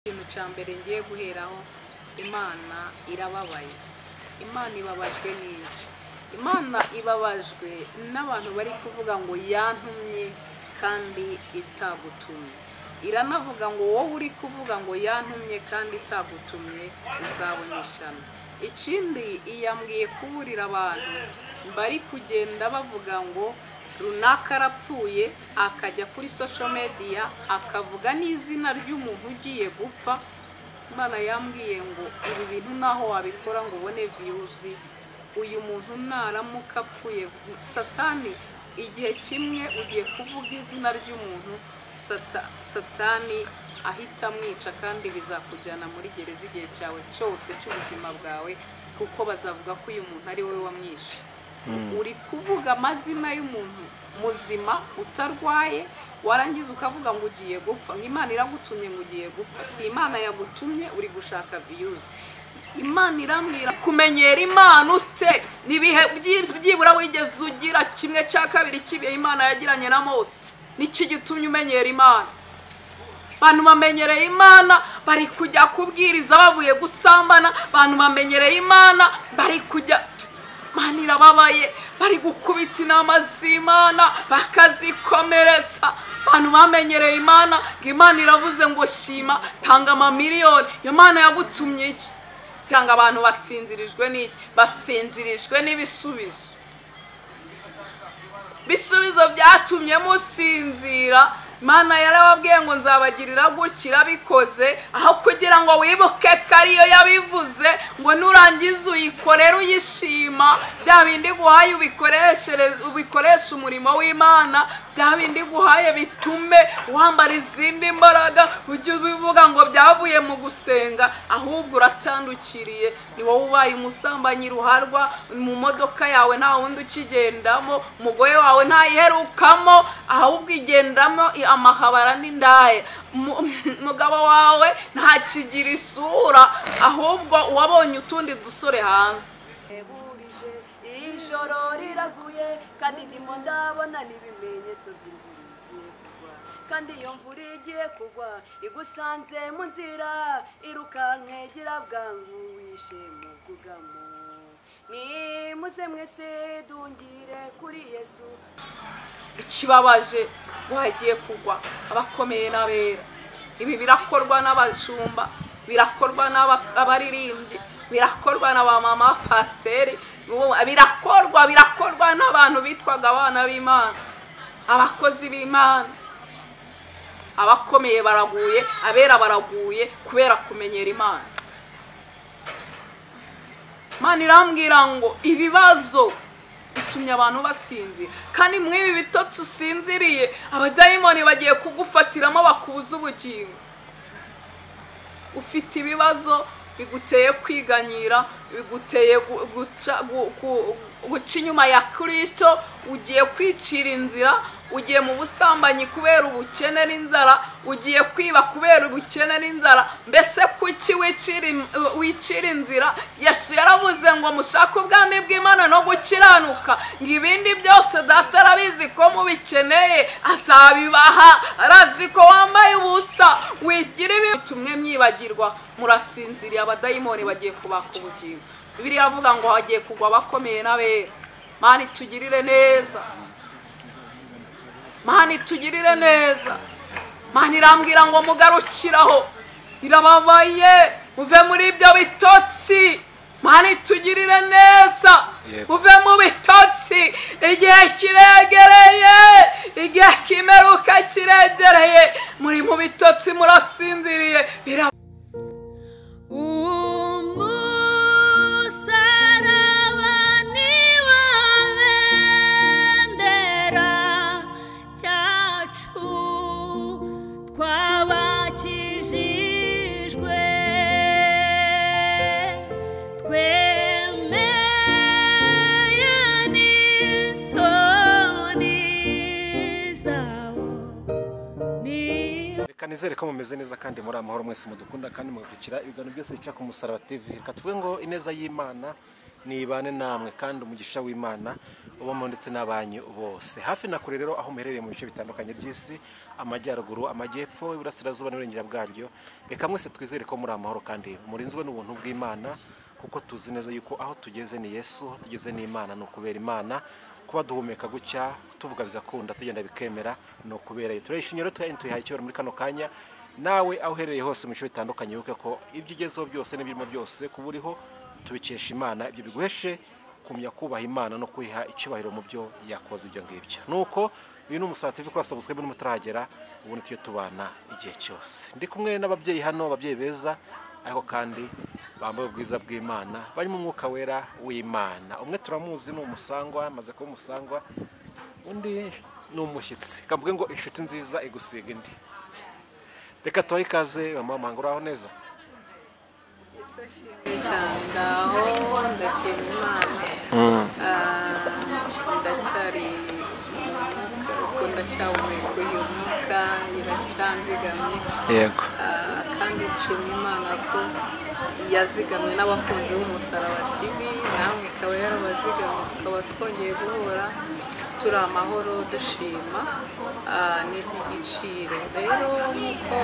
Ikintu cya mbere ngiye guheraho, Imana irababaye. Imana ibabajwe n'iki? Imana ibabajwe n'abantu bari kuvuga ngo yantumye kandi itagutumye. Iranavuga ngo wowe uri kuvuga ngo yantumye kandi itagutumye uzabona ishyano. Ikindi iyambwiye kuburira abantu bari kugenda bavuga ngo runaka arapfuye, akajya kuri social media akavuga n'izina ry'umuntu ugiye gupfa. Imana yambwiye ngo ibi bintu naho wabikora ngo ubone views, uyu muntu naramuka apfuye, Satani igihe kimwe ugiye kuvuga izina ry'umuntu, Satani ahita amwica kandi bizakujyana muri gereza igihe cyawe cyose cy'ubuzima bwawe, kuko bazavuga ko uyu muntu ari wowe wamwishe. Uri kuvuga amazina y'umuntu muzima utarwaye, warangiza ukavuga ngo ugiye gupfa. Imana iragutumye ngo ugiye gupfa, si Imana yagutumye uri gushaka views. Imana irambwira kumenyera Imana ute nibihe byibura wigeze ugira kimwe cya kabiri kibiye Imana yagiranye na Mose. Niki gitumye umenyera Imana? Bantu bamenyereye Imana bari kujya kubwiriza bavuye gusambana, bantu bamenyereye Imana bari kujya Imana irababaye, bari gukubita inama z'Imana bakazikomeretsa. Bantu bamenyereye Imana, Imana iravuze ngo shima, tanga amamiliyoni. Imana yagutumye iki? Kanga abantu basinzirijwe n'iki? Basinzirijwe n'ibisubizo. Bisubizo byatumye musinzira. Imana yarababwiye ngo nzabagirira gukira bikoze, aho kugira ngo wibuke kariyo yabivuze ngo nurangiza uyikorera uyishima. Bya bindi guhaye ubikoresha umurimo w'Imana, bya bindi guhaye bitume wambara izindi mbaraga, ujye ubivuga ngo byavuye mu gusenga, ahubwo uratandukiriye. Ni wowe ubaye umusambanyi ruharwa, mu modoka yawe nta wundi ukigendamo, umugore wawe ntayiherukamo, ahubwo igendamo amahabara n'indaye, mugabo wawe ntakigira isura, ahubwo wabonye utundi dusore hanze. Ijoro riraguye kandi ndimo ndabona n'ibimenyetso by'imvura igiye kugwa, kandi iyo mvura igiye kugwa igusanze mu nzira, irukanke gira bwangu wishe mu bwugamo. Nimuze mwese dungire kuri Yesu. Ikibabaje wagiye kugwa abakomeye n'abera. Ibi birakorwa n'abashumba, birakorwa n'abaririmbyi, birakorwa n'abamama pasteri, birakorwa n'abantu bitwaga abana b'Imana, abakozi b'Imana. Abakomeye baraguye, abera baraguye kubera kumenyera Imana. Imana irambwira ngo ibibazo bitumye abantu basinzira, kandi mwibi bitotsi usinziriye abadayimoni bagiye kugufatiramo bakubuza ubugingo. Ufite ibibazo biguteye kwiganyira, biguteye guca inyuma ya Kristo, ugiye kwicira inzira, ugiye mu busambanyi kubera ubukene n'inzara, ugiye kwiba kubera ubukene n'inzara. Mbese kuki wicira inzira? Yesu yaravuze ngo mushake ubwami bw'Imana no gukiranuka, ngo ibindi byose Data arabizi ko mubikeneye azabibaha. Arazi ko wambaye ubusa, wigira ibitumwe myibagirwa, murasinziriye, abadayimoni bagiye kubaka ubugingo. Bibiliya avuga ngo hagiye kugwa abakomeye n'abera. Mana itugirire neza, Mana itugirire neza. Mana irambwira ngo mugarukiraho, irababaye, muve muri ibyo bitotsi. Mana itugirire neza, muve mu bitotsi. Igihe kiregereye, igihe kimeruka kiregereye, muri mu bitotsi murasinziriye. Nizere ko mumeze neza kandi muri amahoro mwese mudukunda kandi mugakira ibiganiro byose bica ku Musaraba TV. Reka tuvuge ngo ineza y'Imana nibane namwe kandi umugisha w'Imana ubamo ndetse n'abanyu bose hafi na kure rero aho muherereye mu bice bitandukanye by'isi amajyaruguru amajyepfo iburasirazuba n'uburengera bwaryo reka mwese twizere ko muri amahoro kandi murinzwe n'ubuntu bw'Imana kuko tuzi neza yuko aho tugeze ni Yesu aho tugeze ni Imana no kubera Imana kuba duhumeka gutya tuvuga bigakunda tugenda bikemera no kubera yo turayishimye rero tuyahaye cyo muri kano kanya nawe aho uherereye hose mu bice bitandukanye yuko ko ibyo ugezeho byose n'ibirimo byose kuburiho tubikesha Imana ibyo biguheshe kumya kubaha Imana no kwiha icyubahiro mu byo yakoze ibyo ngibyo nuko uyu ni Umusaraba TV kuri subscribe n'umutaragera ubundi tujye tubana igihe cyose ndi kumwe n'ababyeyi hano ababyeyi beza ariko kandi bambaye ubwiza bw'Imana barimo umwuka wera w'Imana umwe turamuzi ni umusangwa amaze kuba umusangwa undi ni umushyitsi kavuge ngo inshuti nziza igusiga indi reka tuhaye ikaze mama mangura aho neza ndaho ndashima Imana ndacyari ndacyahumeka uyu mwuka iracyanzigamye yego kandi nshima Imana ko yazigamye n'abakunzi b'Umusaraba TV namwe ikaba yarabazigamye tukaba twongeye guhura turi amahoro dushima n'iby'igiciro rero nk'uko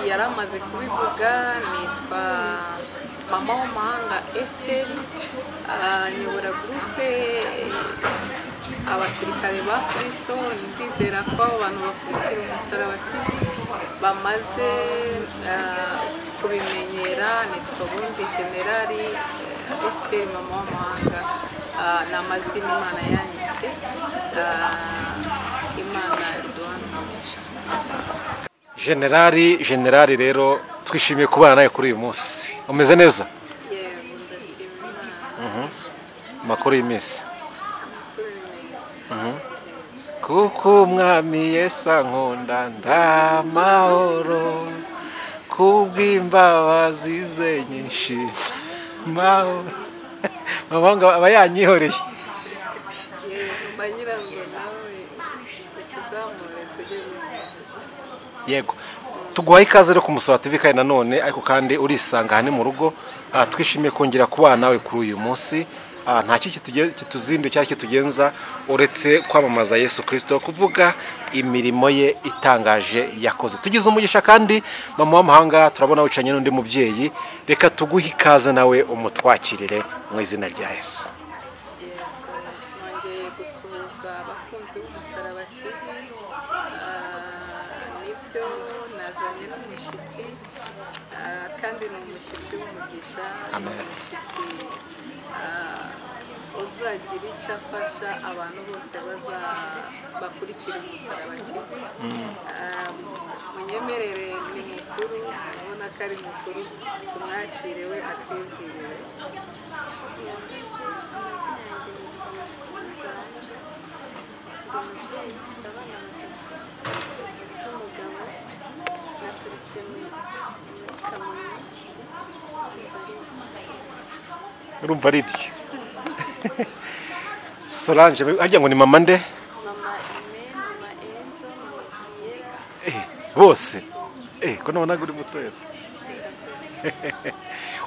yaramaze kubivuga nitwa mama w'amahanga Esther nyobora groupe abasirikare ba Kristo ndizera ko abantu bakurikira Umusaraba TV bamaze kubimenyera nitwa Burundi Generali Esther mama w'amahanga n'amazina Imana yanyise Imana iduhanisha Generali rero twishimiye kubana nawe kuri uyu munsi umeze neza yego ndashima Imana makuru y'iminsi kuko umwami Yesu ankunda ndamahoro kubw'imbabazi ze nyinshi mahoro mabanga aba yanyihoreye banyira ngo nawe tukizamure tujye yego tuguhaye ikaze rero ku Umusaraba TV kandi nanone ariko kandi urisanga hane mu rugo twishimiye kongera kubana nawe kuri uyu munsi nta kituzindu cyangwa kitugenza uretse kwamamaza Yesu Kristo kuvuga imirimo ye itangaje yakoze tugize umugisha kandi mama w'amahanga turabona wicanye n'undi mubyeyi reka tuguhe ikaze nawe umutwakirire mu izina rya Yesu nongeye gusuhuza abakunzi b'Umusaraba TV nibyo nazanye n'umushyitsi kandi ni umushyitsi w'umugisha umushyitsi uzagira icyo afasha abantu bose bakurikira Umusaraba TV munyemerere ni mukuru urabona ko ari mukuru tumwakire we atwibwirire umubyeyi ufite abana batatu n'umugabo naturutse muri Kamonyi urumva ari ibyo Solange hajya ngo ni mama nde mama Ime mama Enzo mama Yera bose ko nabona uri muto yese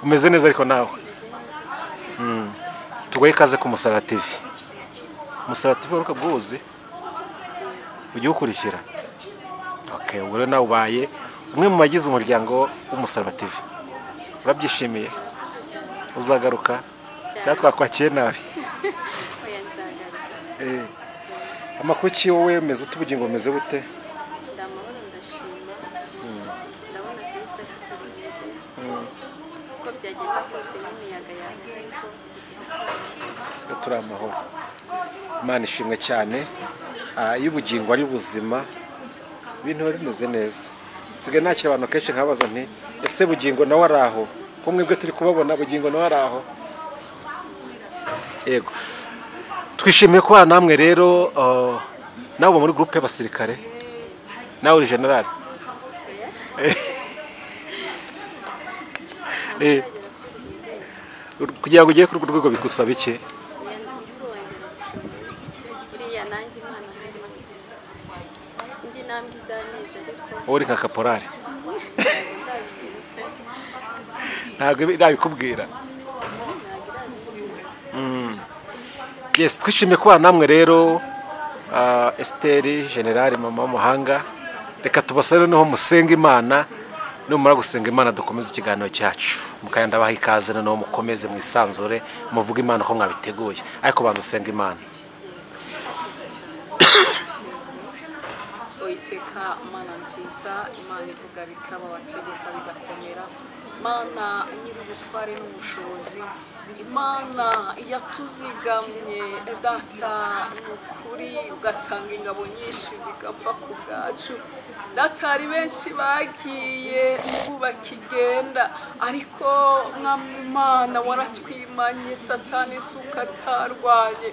umeze neza ariko nawe tugoye ikaze ku Umusaraba TV Umusaraba TV uruka bwuzi ujye ukurikira ubwo rero nawe ubaye umwe mu bagize umuryango w'Umusaraba TV urabyishimiye uzagaruka cyangwa twakwakiye nabi oya nzagaruka amakuru ki wowe meze utubugingo bumeze bute ndamahoro ndashima ndabona Kristo asiturize uko byagenda kose n'imiyaga yawe ariko gusa turi amahoro Imana ishimwe cyane iyo ubugingo ari buzima ibintu biba bimeze neza nsigaye nakira abantu kenshi nkabaza nti ese bugingo nawe ari aho ko mwebwe turi kubabona bugingo nawe ari aho yego twishimiye kubana namwe rero nawe uba muri groupe y'abasirikare nawe uri generali kugira ngo ugere kuri urwo rwego bigusaba iki buriya nanjye Imana indi ntambwe izaneza ariko uri nka kaporari ntabwo irabikubwira Yes, twishimiye kubana namwe rero Esteri General mama w'umuhanga. Reka tubasabe noneho musenga Imana, numara gusenga Imana dukomeze ikiganiro cyacu. Mukayanda baha ikaze noneho mukomeze mwisanzure muvuga Imana ko mwabiteguye. Ariko banza usenga Imana. Oiteka Mana nziza, Imana ivuga bikaba, wategeka bigakomera. Mana nyir'ubutware n'ubushobozi, Imana yatuzigamye data n'ukuri ugatanga ingabo nyinshi zigapfa ku bwacu. Data hari benshi bagiye bakigenda, ariko mwami Imana waratwimanye, Satani isuka atarwanye,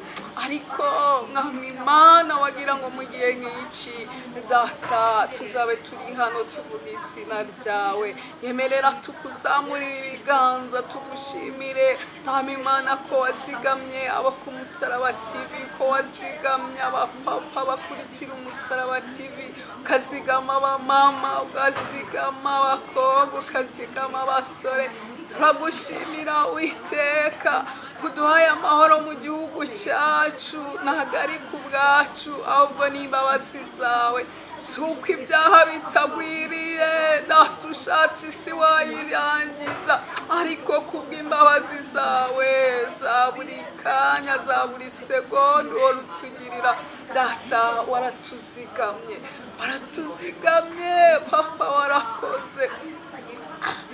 ariko mwami Imana wagira ngo mu gihe nk'iki data tuzabe turi hano tuvuga izina ryawe. Nyemerera tukuzamurira ibiganza tugushimire mwami Imana ko wazigamye abo ku Musaraba TV, ko wazigamye abapapa bakurikira Umusaraba TV, ukazigama abamama, ukazigama abakobwa, ukazigama abasore. Turagushimira Uwiteka kuduhaye amahoro mu gihugu cyacu, ntabwo ari ku bwacu ahubwo n'imbabazi zawe. Si uko ibyaha bitagwiriye data ushatse isi wayirangiza, ariko kubw'imbabazi zawe za buri kanya, za buri segonda uhora utugirira. Data waratuzigamye, waratuzigamye papa, warakoze.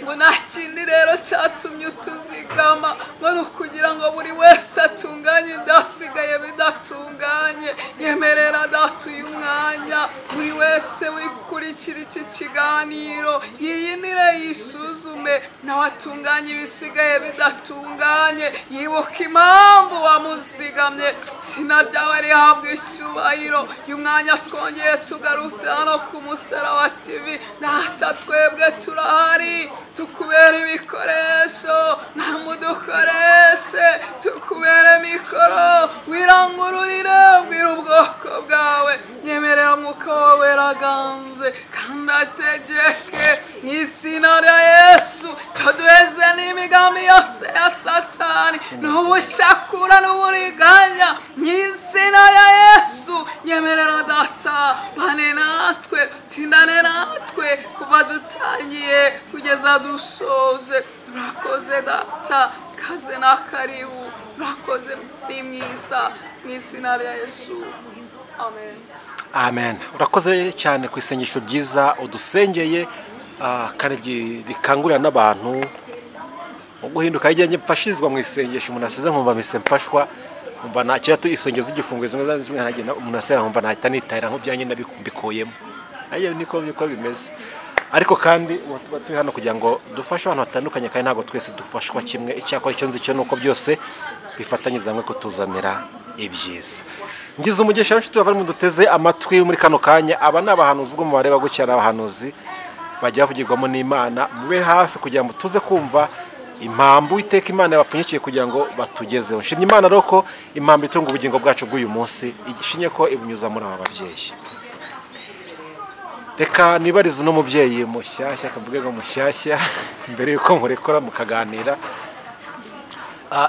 Ngo nta kindi rero cyatumye utuzigama ngo ni ukugira ngo buri wese atunganye ibyasigaye bidatunganye. Nyemerera data uyu mwanya buri wese uri gukurikira iki kiganiro yiyinire, yisuzume, nawe atunganye ibisigaye bidatunganye, yibuka impamvu wamuzigamye. Izina ryawe rihabwa icyubahiro. Uyu mwanya twongeye tugarutse hano ku Musaraba TV, data twebwe turahari, tukubera ibikoresho, ntamudukoreshe, tukubera mikoro, wirangururire bwira ubwoko bwawe. Nyemerera Mwuka wawe weraganze kandi ategeke mu izina rya Yesu. Tuduheze n'imigambi yose ya Satani n'ubushakura n'uburiganya mu izina rya Yesu. Nyemerera data bane natwe, tsindane natwe kuva dutangiye kugeza dusoze. Urakoze data, kaze na karibu, urakoze ni mwiza mu izina rya Yesu, amen. Amen. Urakoze cyane ku isengesho ryiza udusengeye, kandi rikangurira n'abantu mu guhinduka. Igihe mfashizwa mu isengesho umuntu asize nkumva mise mfashwa, umva nta cyatu isengeza igifungo zimwe ntagenda umuntu asera nkumva ntahita nitahira nk'ubyanye nabikumbikuyemo. Ayo niko bimeze. Ariko kandi tuba turi hano kugira ngo dufashe abantu batandukanye, kandi ntabwo twese dufashwa kimwe. Icyakora icyo nzi cyo nuko byose bifatanyiriza hamwe kutuzanira ibyiza. Ngize umugisha w'inshuti bava mu duteze amatwi muri kano kanya. Aba ni abahanuzi ubwo mubare bagukira, abahanuzi bajya bavugirwamo n'Imana. Mube hafi kugira ngo tuze kumva impamvu Uwiteka Imana yabapfunyikiye kugira ngo batugezeho. Nshimye Imana rero ko impamvu itunga ubugingo bwacu bw'uyu munsi igishinye ko ibunyuza muri aba babyeyi. Reka nibarize no mubyeyi mushyashya, akavuge ngo mushyashya mbere yuko murekora mukaganira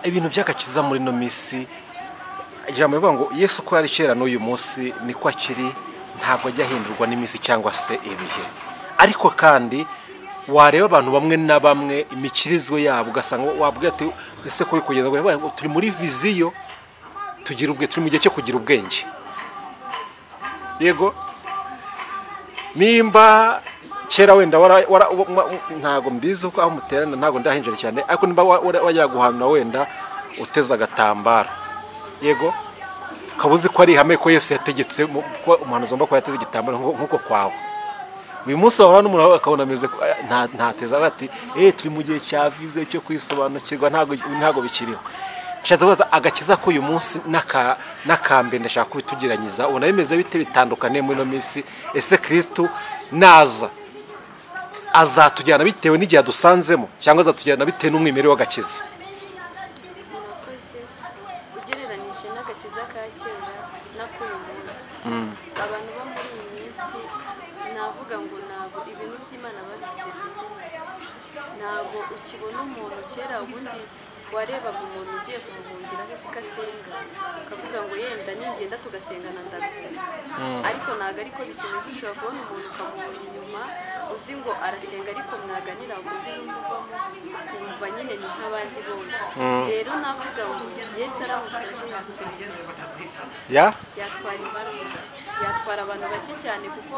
ibintu by'agakiza muri no misi. Ijambo rivuga ngo Yesu ko yari kera n'uyu munsi niko akiri, ntabwo ajya ahindurwa n'imisi cyangwa se ibihe. Ariko kandi wareba abantu bamwe na bamwe imikirizwe yabo ugasanga wavuga ati ese kuri kugeza ngo turi muri viziyo, turi mu gihe cyo kugira ubwenge. Yego, nimba kera wenda ntago mbizi uko aho muterana, ntago ndahinjira cyane, ariko nimba wajya guhanura wenda uteza agatambaro, yego, kabuzi ko ari ihame ko Yesu yategetse ko umuntu azomba ko yateze igitambaro nkuko kwawe. Uyu munsi wahora n'umuntu akabona ameze ntateza bati turi mu gihe cya vize cyo kwisobanukirwa, ntago bikiriho. Nshatse kubaza agakiza ko uyu munsi n'akambe ndashaka kubitugiranyiza, ubona bimeze bite bitandukanye muri no minsi? Ese Kristo naza azatujyana bitewe n'igihe dusanzemo cyangwa azatujyana bitewe n'umwimerere w'agakiza? Murakoze. Ugereranije n'agakiza ka kera n'ak'uyu munsi, abantu bo muri iyi minsi navuga ngo ntabwo ibintu by'Imana babigize bizinesi. Ntabwo ukibona umuntu kera ubundi warebaga umuntu ugiye kumuhungira uzi ko asenga ukavuga ngo yenda ningenda tugasengana ndabikunda ariko ntabwo ariko bikimeze ushobora kubona umuntu ukamubona inyuma uzi ngo arasenga ariko mwaganira ukumva n'umuvamo ukumva nyine ni nk'abandi bose rero navuga ngo Yesu aramutse aje yatwara imbaruka yatwara abantu bake cyane kuko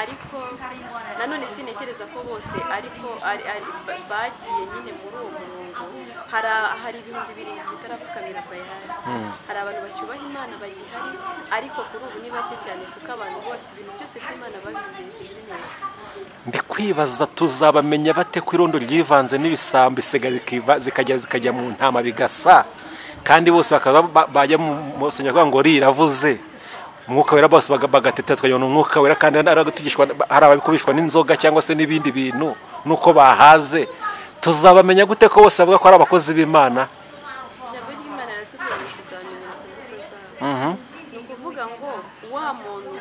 ariko nanone sinekereza ko bose ariko bagiye nyine muri uwo murongo hari ibihumbi birindwi bitarapfukamira Bayali hari abantu bacyubaha Imana bagihari ariko kuri ubu ni bake cyane kuko abantu bose ibintu byose by'Imana babihinduye bizinesi ndi kwibaza tuzabamenya bate ko irondo ryivanze n'ibisambo zikajya mu ntama bigasa kandi bose bakaba bajya mu rusengero ngo riravuze umwuka wera bose bagatetezwa yone umwuka wera kandi hari ababikubishwa n'inzoga cyangwa se n'ibindi bintu nuko bahaze tuzabamenya gute ko bose bavuga ko ari abakozi b'Imana ijambo ry'Imana ratubwira kuzamenyera ku mbuto zabo ni ukuvuga ngo wa muntu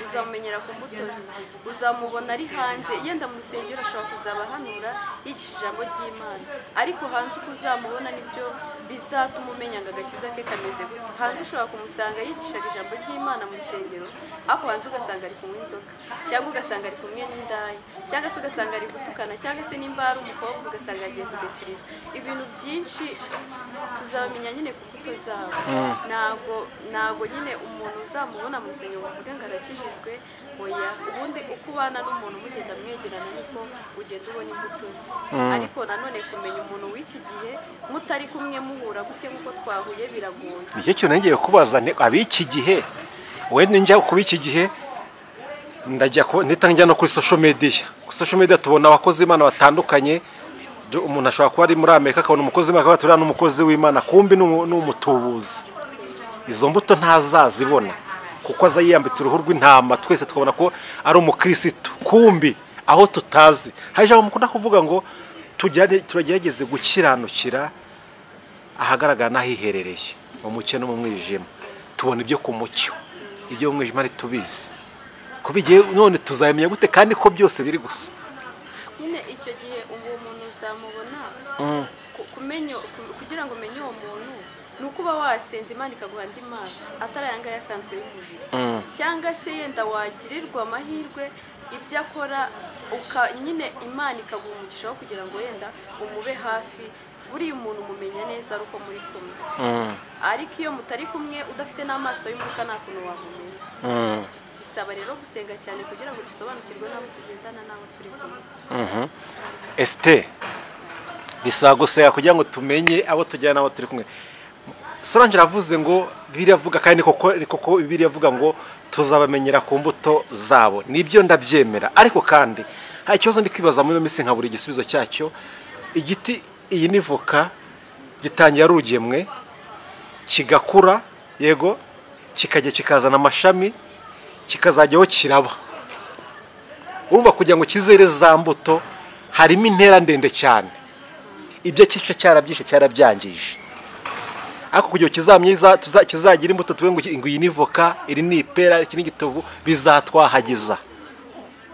uzamenyera ku mbuto ze uzamubona ari hanze yenda mu rusengero ashobora kuzabahanura yigisha ijambo ry'Imana ariko hanze uko uzamubona nibyo bizatuma umenya ngo agakiza ke kameze gute hanze ushobora kumusanga yigishaga ijambo ry'Imana mu rusengero ariko hanze ugasanga ari kunywa inzoga cyangwa ugasanga ari kumwe n'indaya cyangwa se ugasanga ari gutukana cyangwa se nimba ari umukobwa ugasanga agiye kudefiriza ibintu byinshi tuzabamenya nyine ku mbuto zabo ntabwo nyine umuntu uzamubona mu rusengero bavuga ngo arakijijwe oya ubundi uko ubana n'umuntu mugenda mwegerana niko ugenda ubona imbuto ze ariko nanone kumenya umuntu w'iki gihe mutari kumwe muhura gute nk'uko twahuye biragoye nicyo kintu ngiye kubaza ab'iki gihe wenda njya kuba iki gihe njya no kuri social media tubona abakozi b'Imana batandukanye umuntu ashobora kuba ari muri Amerika akabona umukozi w'Imana akaba turana n'umukozi w'Imana kumbi n'umutubuzi izo mbuto ntazazibona kuko aza yiyambitse uruhu rw'intama twese tukabona ko ari umukristo kumbi aho tutazi hari ijambo mukunda kuvuga ngo turagerageze gukiranukira ahagaragara n'ahiherereye mu mucyo no mu mwijima tubona ibyo ku mucyo ibyo mu mwijima ntitubizi kubigiye none tuzamenya gute kandi ko byose biri gusa nyine icyo gihe uwo muntu uzamubona kugira ngo umenye uwo muntu ni uko uba wasenze Imana ikaguha andi maso atari aya ngaya asanzwe y'umubiri cyangwa se yenda wagirirwa amahirwe ibyo akora nyine Imana ikaguha umugisha wo kugira ngo yenda umube hafi buriya umuntu umumenya neza ari uko muri kumwe ariko iyo mutari kumwe udafite n'amaso y'umwuka nta kuntu wamumenya bisaba rero gusenga cyane kugira ngo dusobanukirwe n'abo tugendana n'abo turi kumwe Esther bisaba gusenga kugira ngo tumenye abo tujyana n'abo turi kumwe Solange aravuze ngo biravuga kandi koko biravuga ngo tuzabamenyera ku mbuto zabo nibyo ndabyemera ariko kandi hari ikibazo ndi kwibaza muri minsi nka buri igisubizo cyacyo igiti iyi ni voka gitangira rugemwe kigakura yego kikajya kikazana amashami kikazajyaho kiraba urumva kugira ngo kizere za mbuto harimo intera ndende cyane ibyo kice cyarabyangije ariko kugira kizamyiza kizagira imbuto tuwe ngo iyi ni voka iri ni ipera iki ni gitovu bizatwahagiza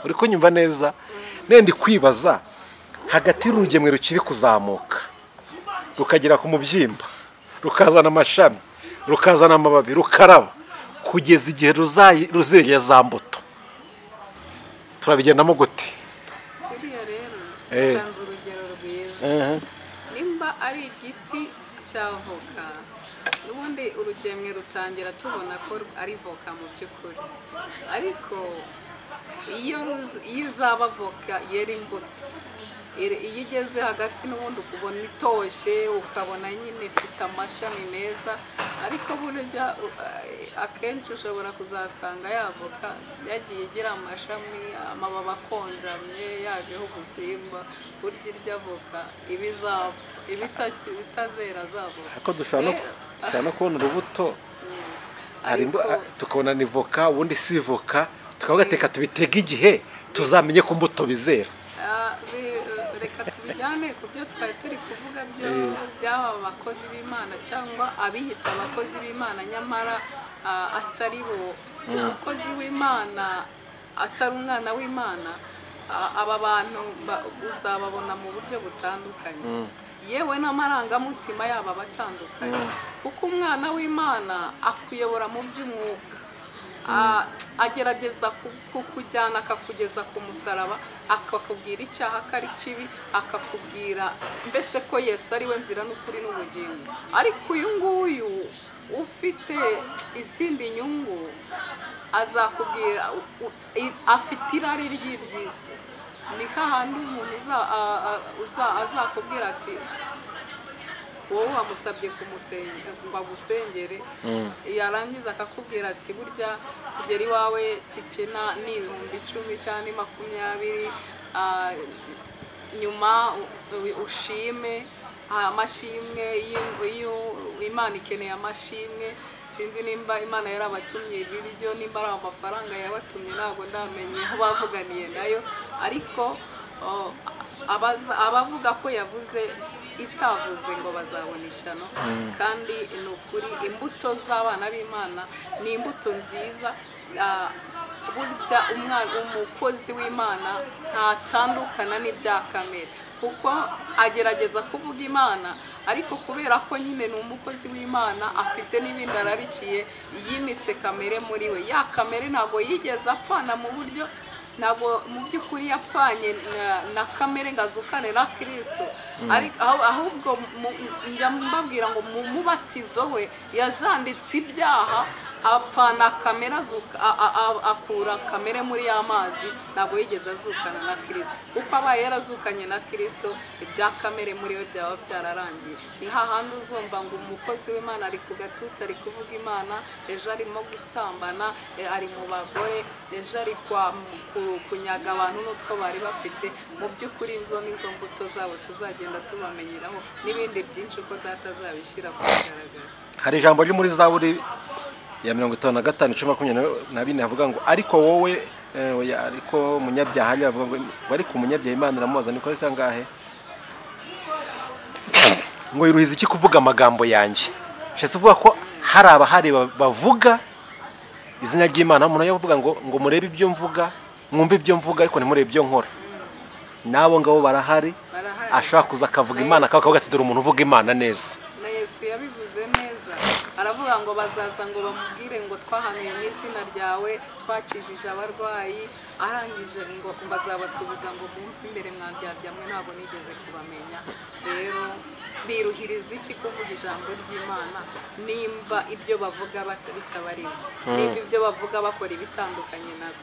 uri kunyumva neza nende kwibaza hagati y'urugemwe rukiri kuzamuka rukagera ku mubyimba rukazana amashami rukazana amababi rukaraba kugeza igihe ruzeye za mbuto turabigendamo gute buriya rero utanze urugero rwiza nimba ari igiti cya voka n'ubundi urugemwe rutangira tubona ko ari voka mu by'ukuri ariko iyo izaba voka yera imbuto iyo igeze hagati n'ubundi ukubona itoshye ukabona nyine ifite amashami meza ariko burya akenshi ushobora kuzasanga yavoka yagiye igira amashami amababi akonjamye yajeho ubusimba burya irya voka ibitazera zavoka ariko dushobora no kubona urubuto tukabona ni voka ubundi si voka tukavuga tubitega igihe tuzamenye ko mbuto bizera reka tubijyane ku byo twari turi kuvuga by'aba bakozi b'Imana cyangwa abiyita abakozi b'Imana nyamara atari bo umukozi w'Imana atari umwana w'Imana aba bantu uzababona mu buryo butandukanye yewe n'amarangamutima yabo abatandukanye kuko umwana w'Imana akuyobora mu by'umwuka agerageza kukujyana akakugeza ku musaraba akakubwira icyaha ko ari kibi akakubwira mbese ko Yesu ari we nzira n'ukuri n'ubugingo ariko uyu nguyu ufite izindi nyungu azakubwira afite irari ry'iby'isi ni kahandi umuntu azakubwira ati wowe wamusabye kumusengera ngo agusengere yarangiza akakubwira ati burya kugera iwawe tike ni 10,000 cyangwa 20 nyuma ushime amashimwe iyo Imana ikeneye amashimwe sinzi nimba Imana yarabatumye ibiryo nimba ari amafaranga yabatumye ntabwo ndamenye aho bavuganiye nayo ariko abavuga ko yavuze itavuze ngo bazabona ishyano kandi ni ukuri imbuto z'abana b'Imana ni imbuto nziza burya umukozi w'Imana ntatandukana n'ibya kamere kuko agerageza kuvuga Imana ariko kubera ko nyine ni umukozi w'Imana afite n'ibindi ararikiye yimitse kamere muri we ya kamere ntabwo yigeze apfana mu buryo ntabwo mu by'ukuri yapfanye na kamere ngazukane na Kristo ahubwo njya mbabwira ngo mu mubatizo we yajanditse ibyaha apfana kamere akura kamere muri y'amazi ntabwo yigeze azukana na Kristo kuko abaye yarazukanye na Kristo ibya kamere muri we byaba byararangiye ni hahandi uzumva ngo umukozi w'Imana ari ku gatuti ari kuvuga Imana ejo arimo gusambana ari mu bagore ejo ari kunyaga abantu n'utwo bari bafite mu by'ukuri izo nizo mbuto zabo tuzagenda tubamenyeraho n'ibindi byinshi uko data azabishyira ku mugaragaro. Hari ijambo ryo muri Zaburi ya 55:24 havuga ngo ariko wowe ariko umunyabyaha yavuga ngo bari ku munyabyaha Imana iramubaza niko kangahe ngo iruhiza iki kuvuga amagambo yanjye shese uvuga ko hari abahari bavuga izina ry'Imana umuntu yavuga ngo murebe ibyo mvuga mwumve ibyo mvuga ariko ntimurebe ibyo nkora nabo ngabo barahari ashaka kuza akavuga Imana akavuga ati dore umuntu uvuga Imana neza na Yesu yabivuze neza aravuga ngo bazaza ngo bamubwire ngo twahanuye mu izina ryawe twakijije abarwayi arangije ngo bazabasubiza ngo bumve imbere mwandyarya ntabwo nigeze kubamenya rero biruhiriza iki kuvuga ijambo ry'Imana nimba ibyo bavuga bitabarimo nimba ibyo bavuga bakora ibitandukanye nabo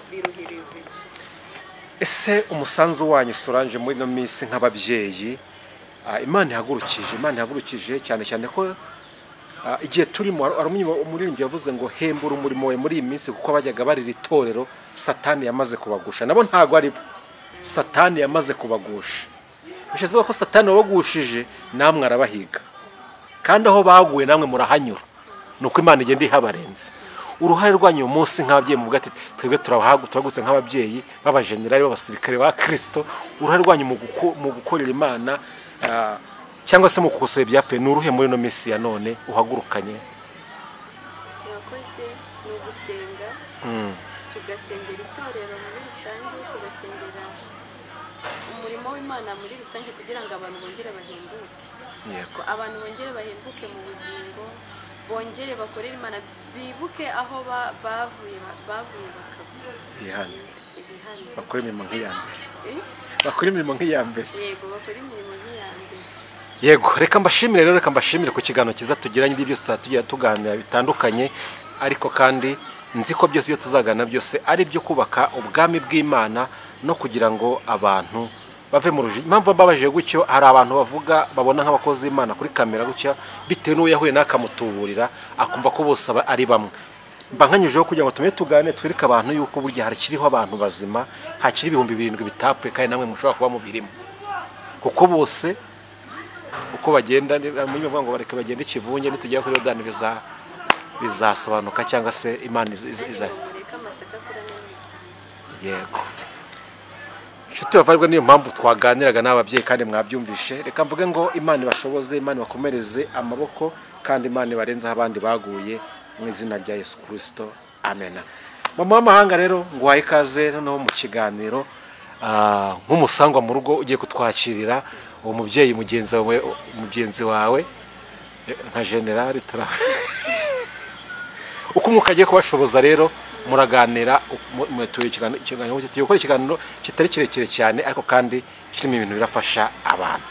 biruhiriza iki ese umusanzu wanyu Solange muri no minsi nk'ababyeyi Imana ihagurukije cyane cyane ko igihe turimo umuririmbyi yavuze ngo hembura umurimo we muri iyi minsi kuko bajyaga barira itorero Satani yamaze kubagusha nabo ntago ari Satani yamaze kubagusha bishatse ko Satani wabagushije namwe arabahiga kandi aho baguye namwe murahanyura nuko Imana igenda ihabarenze uruhare rwanyu umunsi nk'ababyeyi mu bwati twebwe turagutse nk'ababyeyi b'abajenerali b'abasirikare ba Kristo uruhare rwanyu mu gukorera Imana cyangwa se mu kukosora ibyapfuye ni uruhe muri no minsi ya none uhagurukanye murakoze ni ugusenga tugasengera itorero muri rusange tugasengera umurimo w'Imana muri rusange kugira ngo abantu bongere bahembuke abantu bongere bahembuke mu bugingo bongere bakorera Imana bibuke aho bavuye bakaba bakora imirimo nk'iyambere yego bakora imirimo nk'iyambere yego reka mbashimire ku kiganiro kiza tugiranye ibyo byose tugiye tuganira bitandukanye ariko kandi nzi ko byose byo tuzagana byose ari byo kubaka ubwami bw'Imana no kugira ngo abantu bave mu ruji impamvu babaje gutyo hari abantu bavuga babona nk'abakozi Imana kuri kamera gutya bitewe n'uwo yahuye n'akamutuburira akumva ko bose ari bamwe mbankanyujeho kugira ngo tume tugane twereke abantu yuko burya hari kiriho abantu bazima hakiri 7,000 bitapfuye kandi namwe mushobora kuba mu birimo kuko bose uko bagenda muri bavuga ngo bareke bagende ikivunge nitujya kuri Yorodani bizasobanuka cyangwa se Imana iza yego nshuti bavarwa niyo mpamvu twaganiraga n'ababyeyi kandi mwabyumvishe reka mvuge ngo Imana ibashoboze Imana bakomereze amaboko kandi Imana ibarenze abandi baguye mu izina rya Yesu Kristo amen mama w'amahanga rero ngo waye kaze no mu kiganiro nk'umusangwa mu rugo ugiye kutwakirira uwo mubyeyi mugenzi wawe nka generali uko umwuka agiye kubashoboza rero muraganira tugiye gukora ikiganiro kitari kirekire cyane ariko kandi kirimo ibintu birafasha abantu.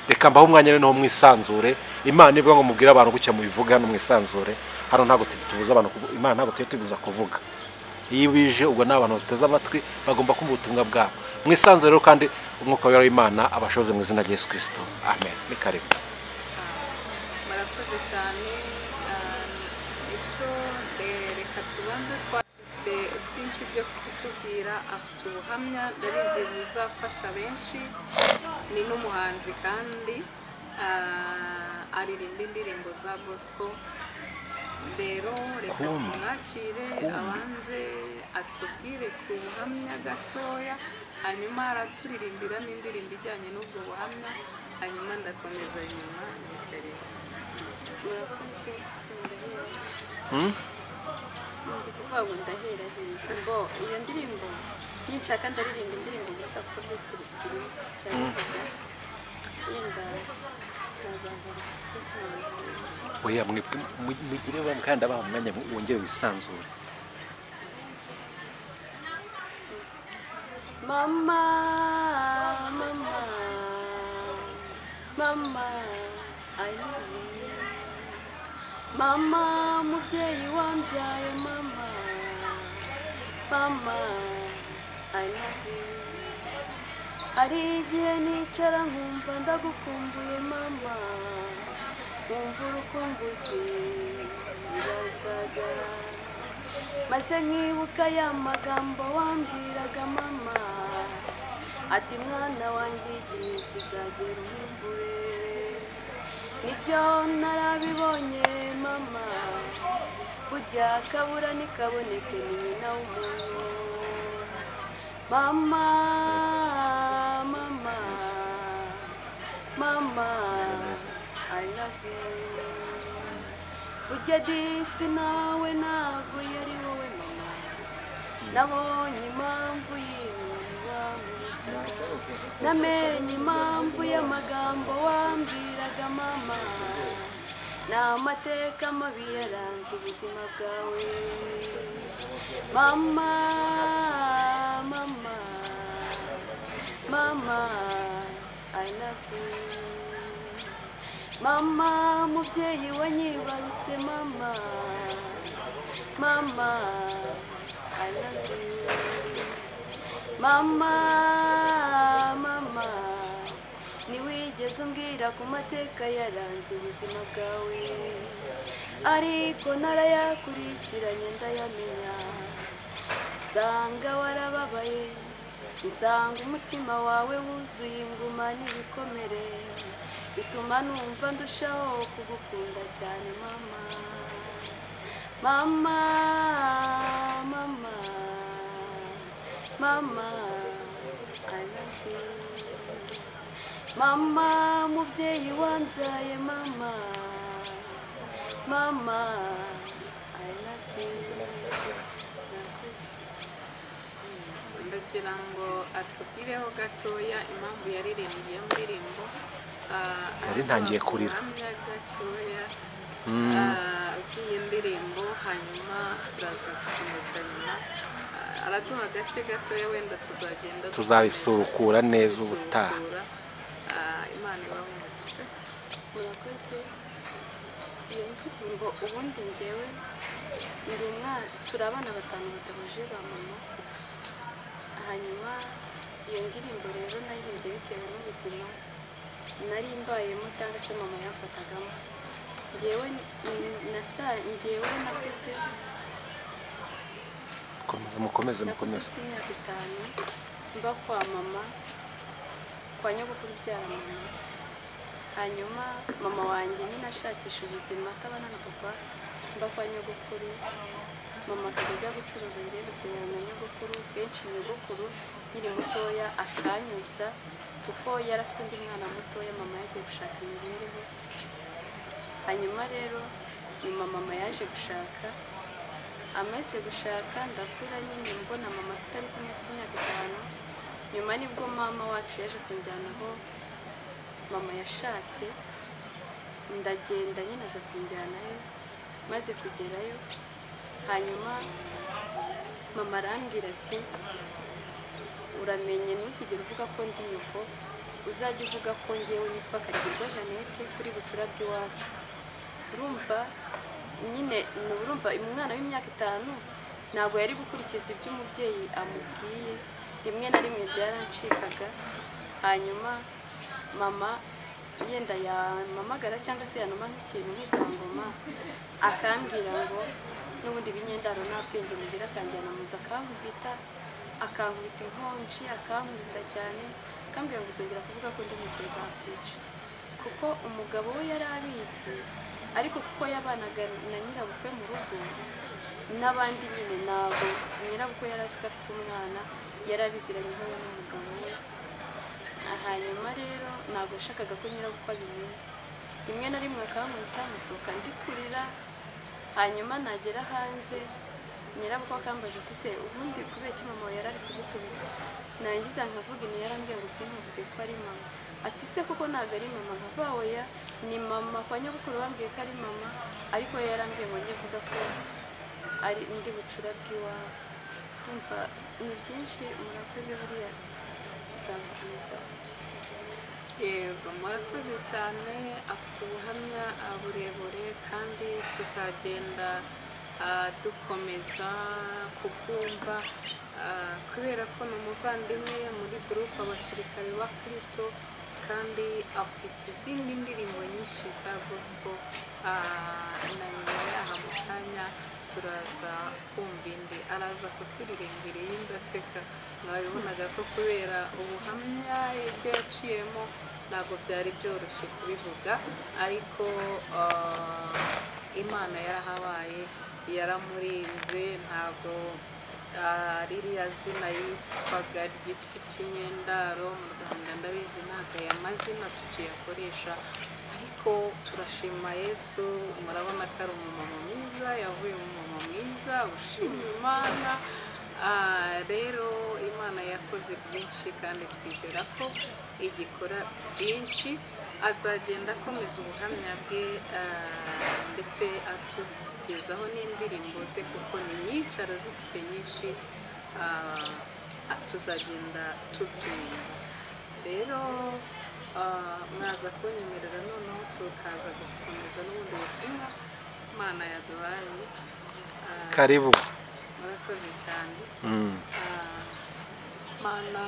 Reka mbaho umwanya rero mwisanzure. Imana ivuga ngo mubwire abantu gucya mubivuga hano mwisanzure. Hano ntabwo tubuza abantu, Imana ntabwo tubuza kuvuga. Iyo bije ubwo n'abantu bateze amatwi bagomba kumva ubutumwa bwabo. Mwisanzure rero kandi umwuka w'Imana abashoze mu izina rya Yesu Kristo. Amen. Ni karibu. Murakoze cyane. Reka tubanze twafite byinshi byo kutubwira, afite ubuhamya ndabizi buzafasha benshi. Ni n'umuhanzi kandi aririmba indirimbo za gospel. Rero reka tumwakire abanze atubwire ku buhamya gatoya, hanyuma araturirimbira n'indirimbo ijyanye n'ubwo buhamya, hanyuma ndakomeza inyuma n'imbere. murakoze ndi kuvuga ngo ndahera ngo iyo ndirimbo ninshaka ndaririmba indirimbo gusa ko byose biri ndabivuga yenda nazavura oya mugire kandi abaha umwanya wongere wisanzure. Mama, mama, mama, I love you. Mama, mubyeyi wambyaye mama, mama, I love you. Hari igihe nicara nkumva ndagukumbuye mama, nkumva urukumbuzi birazaga, maze nkibuka ya magambo wambwiraga mama, ati mwana wanjye igihe kizagera umumbure. Nibyo narabibonye mama, burya kabura nikaboneke ni nyina w'umuntu. Mama, mama, mama, I love you. Burya disi nawe ntabwo yari wowe mama, nabonye impamvu y'inkoni wamwitaga, namenye impamvu y'amagambo wambwiraga mama, ni amateka mabi yaranze ubuzima bwawe. Mama, mama, mama, I love you. Mama, mubyeyi wanyibarutse mama, mama, I love you. Mama, mama, ntiwigeze umbwira ku mateka yaranze ubuzima bwawe, ariko narayakurikiranye ndayamenya. Nsanga warababaye, nsanga umutima wawe wuzuye inguma n'ibikomere, bituma numva ndushaho kugukunda cyane mama. Mama, mama, mama, I love you. Mama, mubyeyi wambyaye mama, mama, I love you. Ndagira ngo atubwireho gatoya impamvu yaririmbye iyo ndirimbo. Nari ntangiye kurira. Ubuhamya gatoya bw'iyi ndirimbo, hanyuma turaza gukomeza nyuma. Araduha agace gatoya wenda tuzagenda tuzabisukura neza ubutaha. Imana ibahumurize. Murakoze. Iyo ndirimbo ubundi njyewe ndi umwana, turi abana batanu badahuje ba mama. Hanyuma iyo ndirimbo rero nayirimbye bitewe n'ubuzima nari mbayemo cyangwa se mama yamfatagamo. Njyewe nakuze mukomeze mfite imyaka 5 mba kwa mama, kwa nyogokuru ubyara mama. Hanyuma mama wanjye nyine ashakisha ubuzima atabana na papa, mba kwa nyogokuru. Mama akajya gucuruza, njye gasenyera na nyogokuru. Kenshi nyogokuru nkiri mutoya akanyutsa kuko yari afite undi mwana mutoya, mama yagiye gushaka imibereho. Hanyuma rero nyuma mama yaje gushaka, amaze gushaka ndakura nyine mbona mama tutari kumwe, afite imyaka 5. nyuma nibwo mama wacu yaje kunjyana aho mama yashatse, ndagenda nyine aza kunjyanayo, maze kugerayo hanyuma mama arambwira ati uramenye ntuzigere uvuga ko ndi nyoko, uzajya uvuga ko ngewe nitwa Karigirwa Jeannette kuri bucura bw'iwacu. Urumva nyine urumva umwana w'imyaka 5 ntabwo yari gukurikiza ibyo umubyeyi amubwiye, rimwe na rimwe byarancikaga. Hanyuma mama yenda yamamagara cyangwa se yanuma nk'ikintu nk'ikangoma akambwira ngo n'ubundi binyendaro nta bwenge mugira, akanjyana mu nzu akankubita, akankubita inkonji, akankubita cyane, akambwira ngo uzongera kuvuga ko ndi nyoko nzakwica. Kuko umugabo we yari abizi, ariko kuko yabanaga na nyirabukwe mu rugo n'abandi nyine, ntabwo nyirabukwe yari azi ko afite umwana, yari abiziranyeho we n'umugabo we. Hanyuma rero ntabwo yashakaga ko nyirabukwe abimenya, rimwe na rimwe akankubita musohoka ndi kurira. Hanyuma nagera hanze nyirabukwe akambaza ati se ubundi kubera iki mama yari ari kugukubita? Narangiza nkavuga ni yarambwiye ngo sinkuvuge ko ari mama. Ati se koko ntabwo ari mama? Nkavuga oya ni mama, kwa nyogokuru bambwiye ko ari mama, ariko we yarambwiye ngo njye mvuga ko ari ndi bucura bw'iwabo. Ndumva ni byinshi, murakoze, buriya nzakomeza. Yego, murakoze cyane, afite ubuhamya burebure kandi tuzagenda dukomeza kubwumva kubera ko ni umuvandimwe muri gurupe abasirikare ba Kristo, kandi afite izindi ndirimbo nyinshi za gospel. Na nyuma yaha mu kanya turaza kumva indi, araza kuturirimbira y'indaseka. Mwabibonaga ko kubera ubuhamya ibyo yaciyemo ntabwo byari byoroshye kubivuga, ariko Imana yarahabaye, yaramurinze. Ntabwo ririya zina yitwaga ryitwa ikinyendaro mu Rwanda, ndabizi ntabwo aya mazina tukiyakoresha, ariko turashima Yesu. Murabona ko ari umumama mwiza, yavuye mu mumama mwiza ushima Imana. Rero Imana yakoze byinshi kandi twizera ko igikora byinshi. Azagenda akomeza ubuhamya bwe ndetse atugezaho n'indirimbo ze kuko ni nyinshi, arazifite nyinshi, tuzagenda tubyumva. Rero mwaza kunyemerera noneho tukaza gukomeza n'ubundi butumwa Imana yaduhaye. Karibu. Murakoze cyane. Imana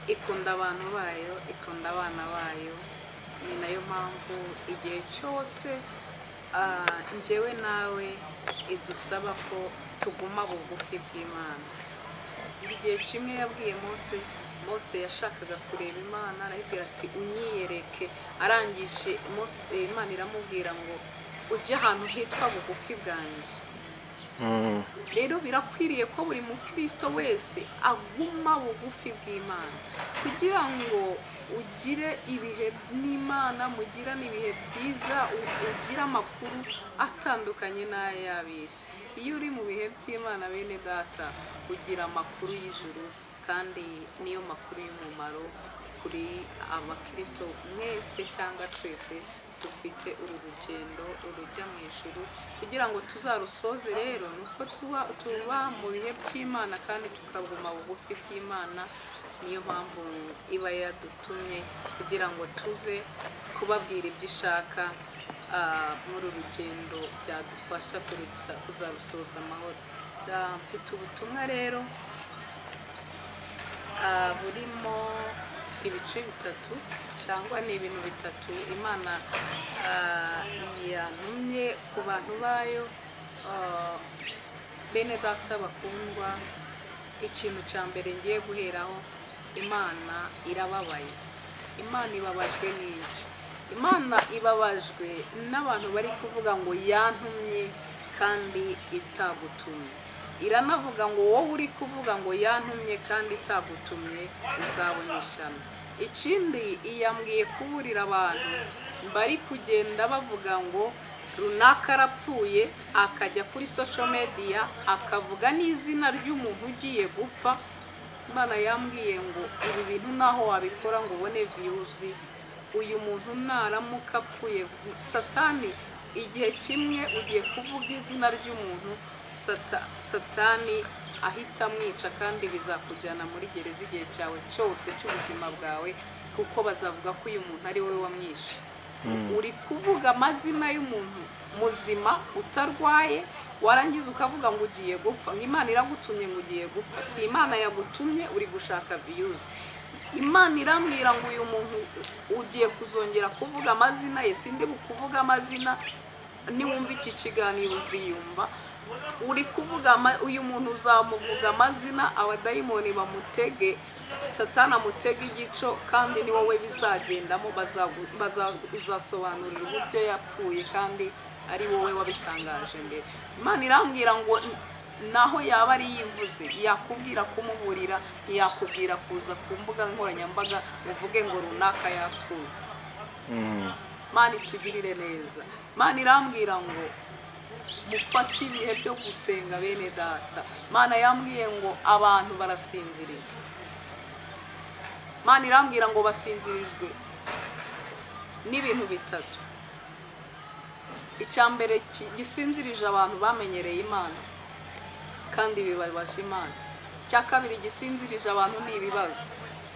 ikunda abantu bayo, ikunda abana bayo, ni nayo mpamvu igihe cyose njyewe nawe idusaba ko tuguma bugufi bw'Imana. Igihe kimwe yabwiye Mose yashakaga kureba Imana, arayibwira ati unyiyereke. Arangije Imana iramubwira ngo ujye ahantu hitwa bugufi bwanjye. Rero birakwiriye ko buri mukristo wese aguma bugufi bw'Imana kugira ngo ugire ibihe n'Imana, mugirane ibihe byiza, ugire amakuru atandukanye n'ay'ab'isi. Iyo uri mu bihe by'Imana bene data, ugira amakuru y'ijuru, kandi niyo makuru y'umumaro kuri abakristo mwese cyangwa twese dufite uru rugendo urujya mu ijuru, kugira ngo tuzarusoze. Rero nuko tuba mu bihe by'Imana kandi tukaguma bugufi bw'Imana. Niyo mpamvu iba yadutumye kugira ngo tuze kubabwira ibyo ishaka muri uru rugendo, byadufasha kuzarusoza amahoro. Mfite ubutumwa rero burimo ibice bitatu cyangwa ni ibintu bitatu Imana yantumye ku bantu bayo. Bene data bakundwa, ikintu cya mbere ngiye guheraho, Imana irababaye. Imana ibabajwe n'iki? Imana ibabajwe n'abantu bari kuvuga ngo yantumye kandi itagutumye. Iranavuga ngo wowe uri kuvuga ngo yantumye kandi itagutumye uzabona ishyano. Ikindi iyambwiye kuburira abantu bari kugenda bavuga ngo runaka arapfuye, akajya kuri social media akavuga n'izina ry'umuntu ugiye gupfa, Imana yambwiye ngo ibi bintu naho wabikora ngo ubone views, uyu muntu naramuka apfuye, Satani igihe kimwe ugiye kuvuga izina ry'umuntu, Satani ahita amwica kandi bizakujyana muri gereza igihe cyawe cyose cy'ubuzima bwawe, kuko bazavuga ko uyu muntu ari wowe wamwishe. Uri kuvuga amazina y'umuntu muzima utarwaye, warangiza ukavuga ngo ugiye gupfa. Imana iragutumye ngo ugiye gupfa, si Imana yagutumye uri gushaka views. Imana irambwira ngo uyu muntu ugiye kuzongera kuvuga amazina ye, sindi bukuvuga amazina, niwumva iki kiganiro uziyumva. Uri kuvuga uyu muntu uzamuvuga amazina, abadayimoni bamutege, Satani amutege igico, kandi ni wowe bizagendamo, uzasobanurira uburyo yapfuye kandi ari wowe wabitangaje mbere. Imana irambwira ngo naho yaba ari yivuze, yakubwira kumuburira, yakubwira kuza ku mbuga nkoranyambaga uvuge ngo runaka yapfuye. Imana itugirire neza. Imana irambwira ngo mufate ibihe byo gusenga bene data. Imana yambwiye ngo abantu barasinziriye. Imana irambwira ngo basinzirijwe n'ibintu bitatu. Icyambere gisinzirije abantu bamenyereye Imana kandi bibabaje Imana. Icya kabiri gisinzirije abantu ni ibibazo.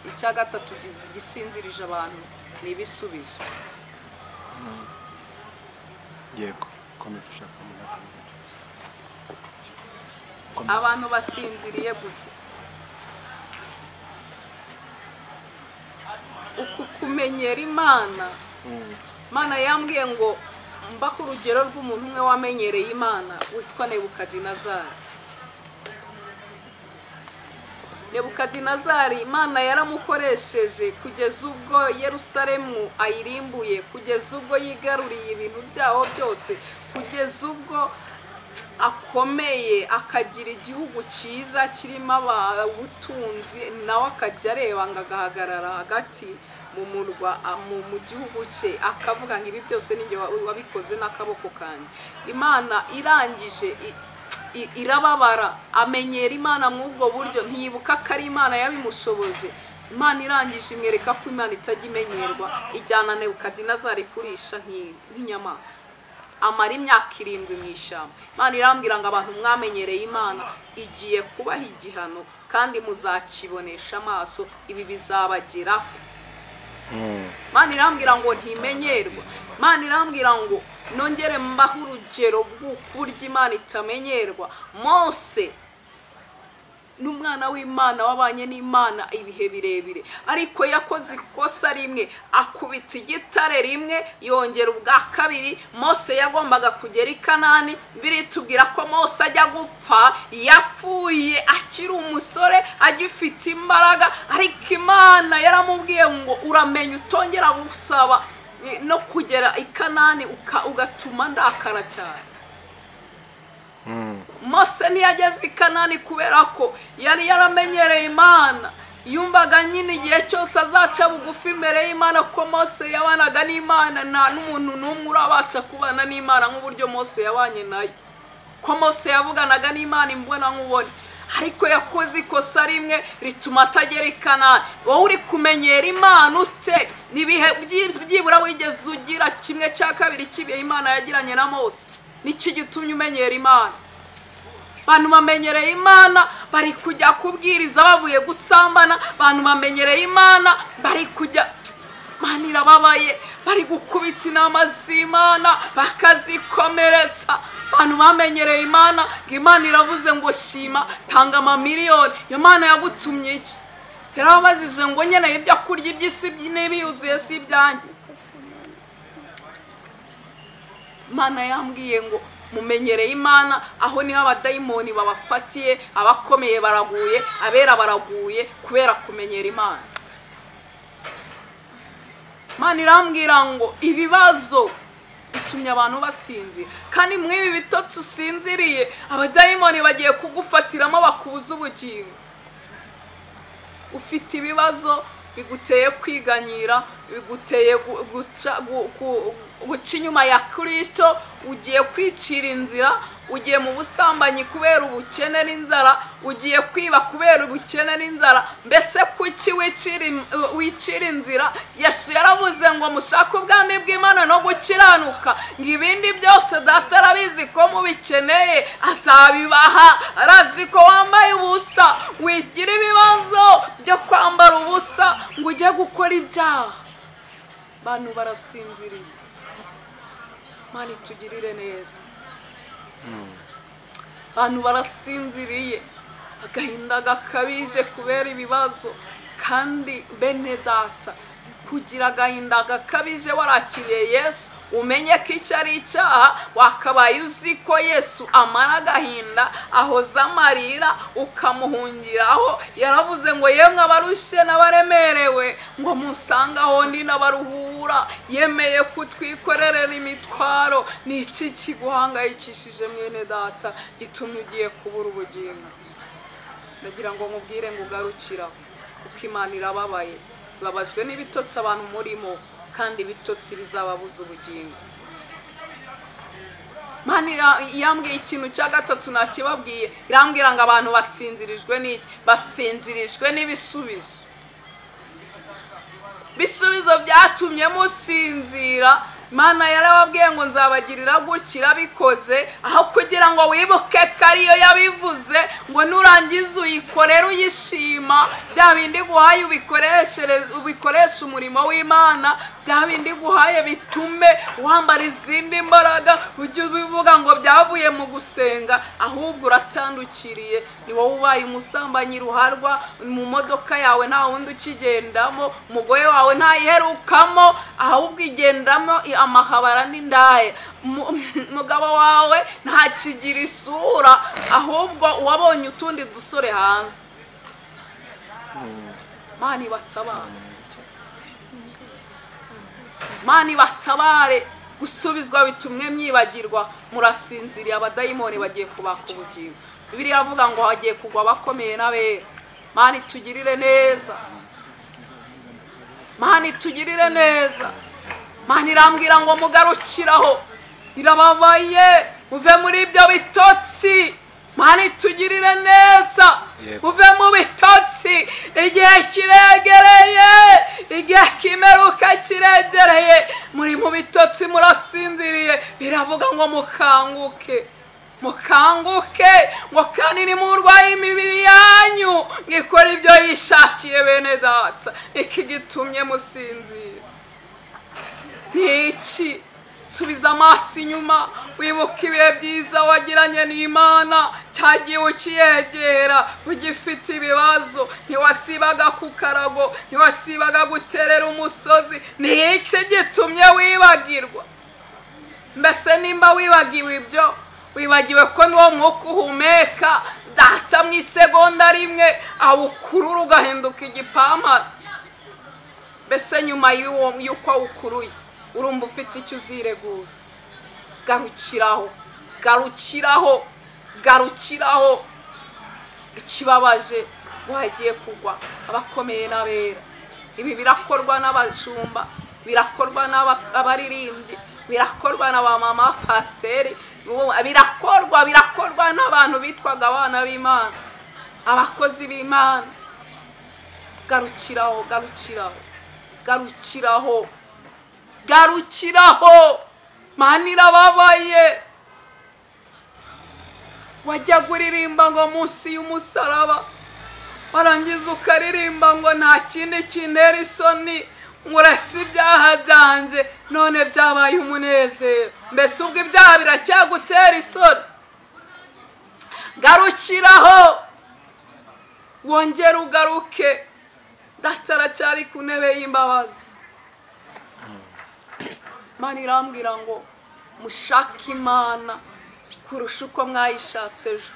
Icya gatatu gisinzirije abantu ni ibisubizo. Yego, komeza ushaka abantu basinziriye gute? Uku kumenyera Imana. Imana yambwiye ngo mbaho urugero rw'umuntu umwe wamenyereye Imana witwa Nebukadinezari. Nebukadinezari Imana yaramukoresheje kugeza ubwo Yerusalemu ayirimbuye, kugeza ubwo yigaruriye ibintu byaho byose, kugeza ubwo akomeye, akagira igihugu cyiza kirimo ubutunzi, nawe akajya areba ngo agahagarara hagati mu murwa, mu gihugu cye, akavuga ngo ibi byose ninjye wabikoze n'akaboko kanjye. Imana irangije irababara, amenyera Imana muri ubwo buryo, ntiyibuka ko ari Imana yabimushoboje. Imana irangije imwereka ko Imana itajya imenyerwa, ijyana Nebukadinezari kurisha nk'inyamaswa, amara imyaka 7 mu ishyamba. Imana irambwira ngo abantu mwamenyereye Imana igiye kubaha igihano kandi muzakibonesha amaso, ibi bizabageraho. Imana irambwira ngo ntimenyerwa. Imana irambwira ngo nongere mbaho urugero rw'uburyo Imana itamenyerwa. Mose n'umwana w'Imana wabanye n'Imana ibihe birebire, ariko yakoze ikosa rimwe, akubita igitare rimwe, yongera ubwa kabiri. Mose yagombaga kugera i Kanani, biritubwira ko Mose ajya gupfa yapfuye akiri umusore, agifite imbaraga, ariko Imana yaramubwiye ngo uramenye utongera gusaba no kugera i Kanani ugatuma ndakara cyane. Mose ntiyageze i Kanani kubera ko yari yaramenyereye Imana, yumvaga nyine igihe cyose azaca bugufi imbere y'Imana, ko Mose yabanaga n'Imana. Nta n'umuntu n'umwe urabasha kubana n'Imana nk'uburyo Mose yabanye nayo, ko Mose yavuganaga n'Imana imbona nkubone, ariko yakoze ikosa rimwe rituma atagera i Kanani. Wowe uri kumenyera Imana ute? Nibihe byibura wigeze ugira 1/2 cy'ibihe Imana yagiranye na Mose? Niki gitumye umenyera Imana? Bantu bamenyereye Imana bari kujya kubwiriza bavuye gusambana, bantu bamenyereye Imana bari kujya manira babaye, bari gukubita inama z'Imana bakazikomeretsa. Bantu bamenyereye Imana, Imana iravuze ngo shima, tanga amamiliyoni. Imana yagutumye iki? Yarabajije ngo nyene ibyo kurya iby'isi n'ibiyuzuye si ibyanjye. Imana yambwiye ngo mumenyereye Imana, aho niho abadayimoni babafatiye, abakomeye baraguye, abera baraguye kubera kumenyera Imana. Imana irambwira ngo ibibazo bitumye abantu basinzira, kandi mwibi bitotsi usinziriye abadayimoni bagiye kugufatiramo bakubuza ubugingo. Ufite ibibazo biguteye kwiganyira, biguteye guca inyuma ya Kristo, ugiye kwicira inzira, ugiye mu busambanyi kubera ubukene n'inzara, ugiye kwiba kubera ubukene n'inzara. Mbese kuki wicira inzira? Yesu yaravuze ngo mushake ubwami bw'Imana no gukiranuka, ngo ibindi byose data arabizi ko mubikeneye azabibaha. Arazi ko wambaye ubusa, wigira ibibazo byo kwambara ubusa ngo ujye gukora ibyaha. Bantu barasinziriye. Mani tugirire neza. Bantu barasinziriye, agahinda gakabije kubera ibibazo. Kandi bene data, kugira agahinda gakabije warakiriye Yesu, umenye ko icyo ari icyaha, wakabaye uzi ko Yesu amara agahinda, ahoza amarira, ukamuhungiraho. Yaravuze ngo yemwe abarushye n'abaremerewe, ngo musangaho ndi n'abaruhura. Yemeye kutwikorerera imitwaro. Ni iki kiguhangayikishije mwene data gitumye ugiye kubura ubugingo? Ndagira ngo nkubwire ngo ugarukiraho, kuko Imana irababaye, babajwe n'ibitotsi abantu murimo, kandi ibitotsi bizababuza ubugingo. Mani yambwiye ikintu cya gatatu nakibabwiye, irambwira ngo abantu basinzirijwe n'iki? Basinzirijwe n'ibisubizo. Bisubizo byatumye musinzira. Mana yarababwiye ngo nzabagirira gukira bikoze, aho kugira ngo wibuke ko ariyo yabivuze, ngo nurangiza uyikorere uyishima. Bya bindi guhaye ubikoresha umurimo w'Imana, bya bindi guhaye bitume wambara izindi mbaraga. Ujye ubivuga ngo byavuye mu gusenga, ahubwo uratandukiriye. Ni wowe ubaye umusambanyi ruharwa, mu modoka yawe nta wundi ukigendamo, umugore wawe ntayiherukamo, ahubwo igendamo amahabara n'indaye. Mugabo wawe ntakigira isura, ahubwo wabonye utundi dusore hanze. Mani batabare, Mani batabare. Gusubizwa bitumwe mwibagirwa. Murasinziriye, abadayimoni bagiye kubaka ubugingo. Bibiliya avuga ngo hagiye kugwa abakomeye n'abera. Mani tugirire neza, Mani tugirire neza. Mani irambwira ngo mugarukiraho, irababaye, muve muri ibyo bitotsi. Mani tugirire neza, muve mu bitotsi. Igihe kiregereye, igihe kimeruka kiregereye. Muri mu bitotsi murasinziriye. Biravuga ngo mukanguke, mukanguke, ngo kandi ni murwaye imibiri yanyu ngikora ibyo yishakiye. Bene data, iki gitumye musinzira niki? Subiza amaso inyuma, wibuka ibihe byiza wagiranye n'Imana. Cyagiye ukiyegera ugifite ibibazo, ntiwasibaga ku karago, ntiwasibaga guterera umusozi. Niki gitumye wibagirwa? Mbese nimba wibagiwe ibyo, wibagiwe ko n'uwo mwuka uhumeka data mu isegonda rimwe awukurura ugahinduka igipamara. Mbese nyuma y'uko awukuruye urumva ufite icyo uzireguza? Garukiraho, garukiraho, garukiraho. Ikibabaje wagiye kugwa abakomeye n'abera. Ibi birakorwa n'abashumba, birakorwa n'abaririmbyi, birakorwa n'abamama pasiteri, birakorwa n'abantu bitwaga abana b'Imana, abakozi b'Imana. Garukiraho, garukiraho, garukiraho, garukiraho. Mani irababaye. Wajya kuririmba ngo munsi y'umusaraba, warangiza ukaririmba ngo nta kindi kintera isoni, ngurasa ibyaha byanjye, none byabaye umunezero. Mbese ubwo ibyaha biracyagutera isoni? Garukiraho, wongere ugaruke. Data aracyari ku ntebe y'imbabazi. Mani irambwira ngo mushake Imana kurusha uko mwayishatse ejo.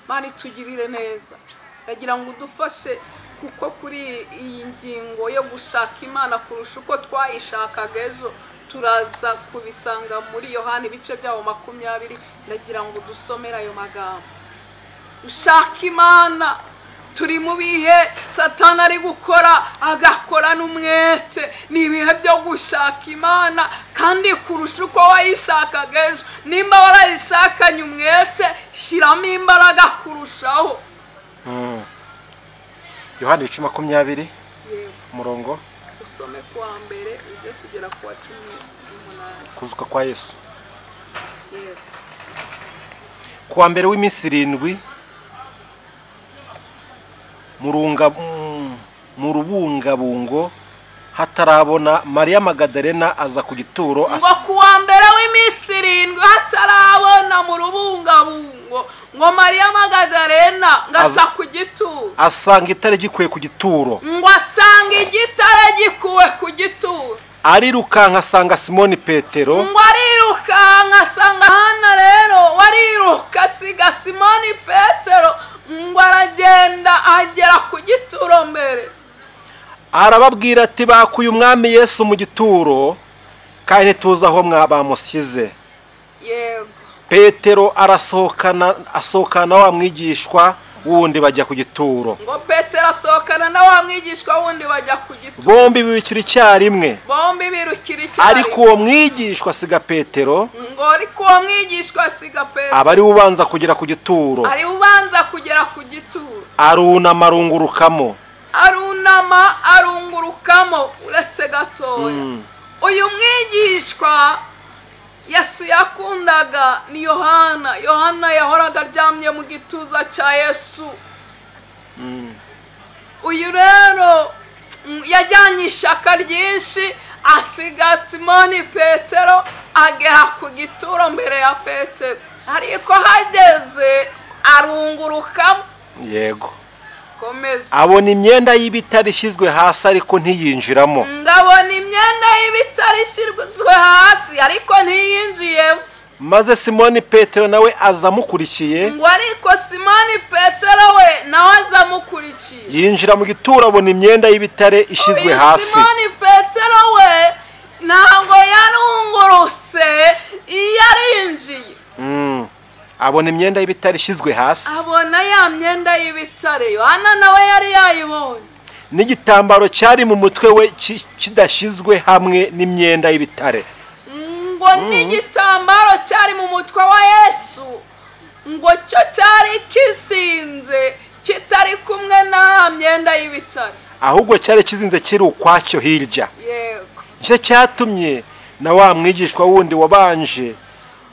Mani tugirire neza. Ndagira ngo udufashe, kuko kuri iyi ngingo yo gushaka Imana kurusha uko twayishakaga ejo turaza kubisanga muri Yohana ibice byawo 20. Ndagira ngo dusomere ayo magambo. Ushaka Imana turi mu bihe satani ari gukora agakora n'umwete, ni ibihe byo gushaka Imana kandi kurusha uko wayishakaga ejo. Nimba warayishakanye umwete, shyiramo imbaraga kurushaho. Yohana 10:20 umurongo usome kuwa mbere uje kugera kuwa 18. kuzuka kwa Yesu. Yego. Kuwa mbere w'iminsi 7 mu rubungabungo hatarabona, Mariya Magadalena aza ku gituro ngo kuwa mbere w'iminsi 7 hatarabona mu rubungabungo, ngo Mariya Magadalena ngasa ku gituro, asanga itare gikuye ku gituro, ngo asanga igitare gikuwe ku gituro. arirukanka asanga Simoni Petero, ngo arirukanka asanga hana rero wariruka asiga Simoni Petero, ngo aragenda agera ku gituro mbere. arababwira ati bakuye umwami Yesu mu gituro kandi ntituzi aho bamushyize. Yego. Petero asohokana wa mwigishwa wundi bajya ku gituro. Ngo Petero asohokana na wa mwigishwa wundi bajya ku gituro. Bombi birukira icyarimwe. Bombi birukira icyarimwe. Ariko uwo mwigishwa asiga Petero. Ngo ariko uwo mwigishwa asiga Petero. Abari ubanza kugera ku gituro. Ari ubanza kugera ku gituro. Arunama arungurukamo. Uretse gatoya. Uyu mwigishwa Yesu yakundaga ni Yohana. Yohana yahoraga aryamye mu gituza cya Yesu. Uyu rero yajyanye ishyaka ryinshi, asiga Simoni Petero agera ku gituro mbere ya Petero. Ariko hageze arungurukamo. Yego. Komeza. Abona imyenda y'ibitare ishyizwe hasi ariko ntiyinjiramo. Ngabona imyenda y'ibitare ishyizwe hasi ariko ntiyinjiyemo. Maze Simoni Petero nawe azamukurikiye. Ngo ariko Simoni Petero we nawe azamukurikiye. Yinjira mu gituro abona imyenda y'ibitare ishyizwe hasi. Simoni Petero we ntabwo yarunguruse, yarinjiye. Abona imyenda y'ibitare ishyizwe hasi. Abona ya myenda y'ibitare Yohana nawe yari yayibonye. N'igitambaro cyari mu mutwe we kidashyizwe hamwe n'imyenda y'ibitare. Ngo n'igitambaro cyari mu mutwe wa Yesu, ngo cyo cyari kizinze kitari kumwe na myenda y'ibitare, ahubwo cyari kizinze kiri ukwacyo hirya. Yego. Cyo cyatumye na wa mwigishwa wundi wabanje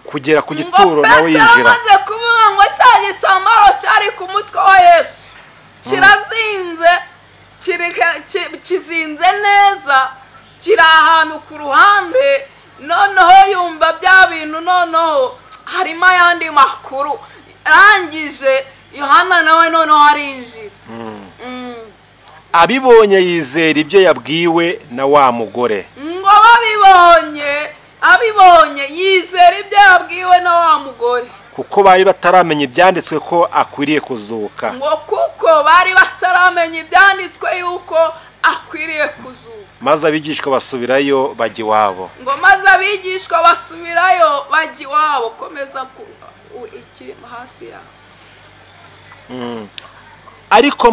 kugera ku gituro nawe yinjira. Maze kuvuga ngo cya gitambaro cyari ku mutwe wa Yesu kirazinze, kizinze neza, kiri ahantu ku ruhande. Noneho yumva bya bintu, noneho harimo ayandi makuru. Arangije Yohana nawe noneho arinjira. Abibonye yizera ibyo yabwiwe na wa mugore. Ngo abibonye yizera ibyo yabwiwe na wa mugore, kuko bari bataramenya ibyanditswe ko akwiriye kuzuka. Ngo kuko bari bataramenya ibyanditswe yuko akwiriye kuzuka. Maze abigishwa basubirayo bajya iwabo. Ngo maze abigishwa basubirayo bajya iwabo. Komeza iki hasi ya. Ariko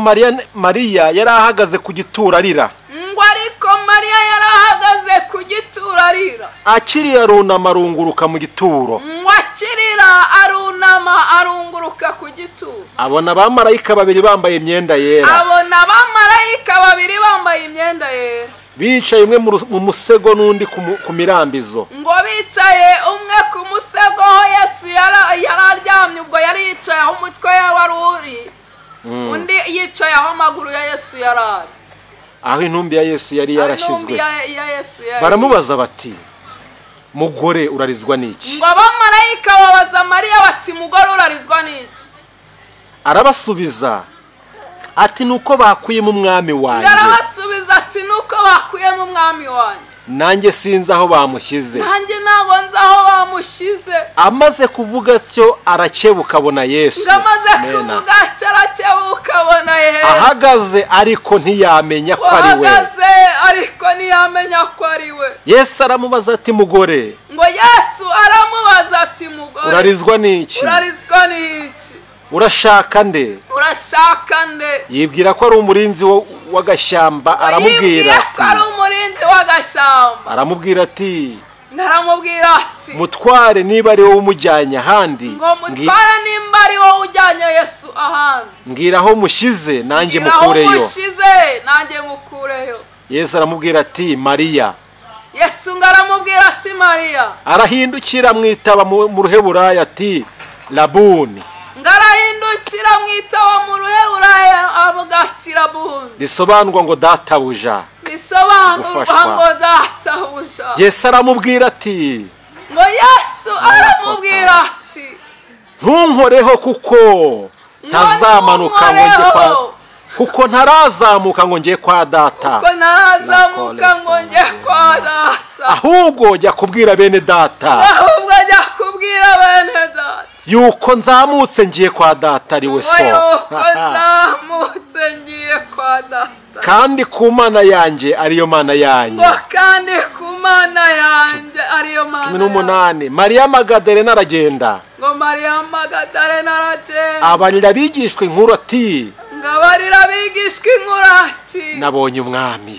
Mariya yari ahagaze ku gituro arira. Ngo ariko Mariya yari ahagaze ku gituro arira. Akiri arunama arunguruka mu gituro. Ngo akirira arunama arunguruka ku gituro. Abona abamarayika babiri bambaye imyenda yera. Bicaye umwe mu musego n'undi ku mirambizo. Ngo bicaye umwe ku musego Yesu yari aryamye, ubwo yari yicaye aho umutwe wari uri. Undi yicaye aho amaguru ya Yesu yarari. Aho intumbi ya Yesu yari yarashizwe. Baramubaza bati, mugore urarizwa n'iki? Ngo abamarayika babaza Mariya bati, mugore urarizwa n'iki? Arabasubiza ati, nuko bakuyemo umwami wanjye. Arabasubiza ati, nuko bakuyemo umwami wanjye. Nanjye sinzi aho bamushyize. Nanjye ntabwo nzi aho bamushyize. Amaze kuvuga atyo arakebuka abona Yesu. Amaze kuvuga atyo arakebuka abona Yesu. Ahagaze ariko ntiyamenya ko ari we. Ahagaze ariko ntiyamenya ko ari we. Yesu aramubaza ati, mugore. Ngo Yesu aramubaza ati, mugore urarizwa n'iki? Urarizwa n'iki? urashaka nde urashaka nde yibwira ko ari umurinzi w'agashyamba aramubwira yibwira ko ari umurinzi w'agashyamba aramubwira ati ngaramubwira ati mutware niba ari wowe umujyanye ahandi ngo mutware nimba ari wowe ujyanye Yesu ahandi mbwira aho mushyize nanjye mbwira aho mukureyo mushize nanjye mukureyo Yesu aramubwira ati Mariya Yesu ngaramubwira ati Mariya arahindukira mwitaba mu ruheburayo ati Rabuni ngarahindukira mwitaba mu ruheburayo avuga ati Rabuni risobanurwa ngo databuja bisobanurwa ngo databuja Yesu aramubwira ati ngo Yesu aramubwira ati ntunkoreho kuko ntazamanuka ngo njye kwa kuko ntarazamuka ngo njye kwa data kuko ntarazamuka ngo njye kwa data ahubwo jya kubwira bene data ahubwo jya kubwira bene data yuko nzamutse ngiye kwa data ari we so yuko nzamutse ngiye kwa data kandi ku mana yanjye ariyo mana yanjye ngo kandi ku mana yanjye ariyo mana 18 Mariya Magadalena aragenda ngo Mariya Magadalena aragenda abarira bigishwe inkuru ati ngabarira bigishwe inkuru ati nabonye umwami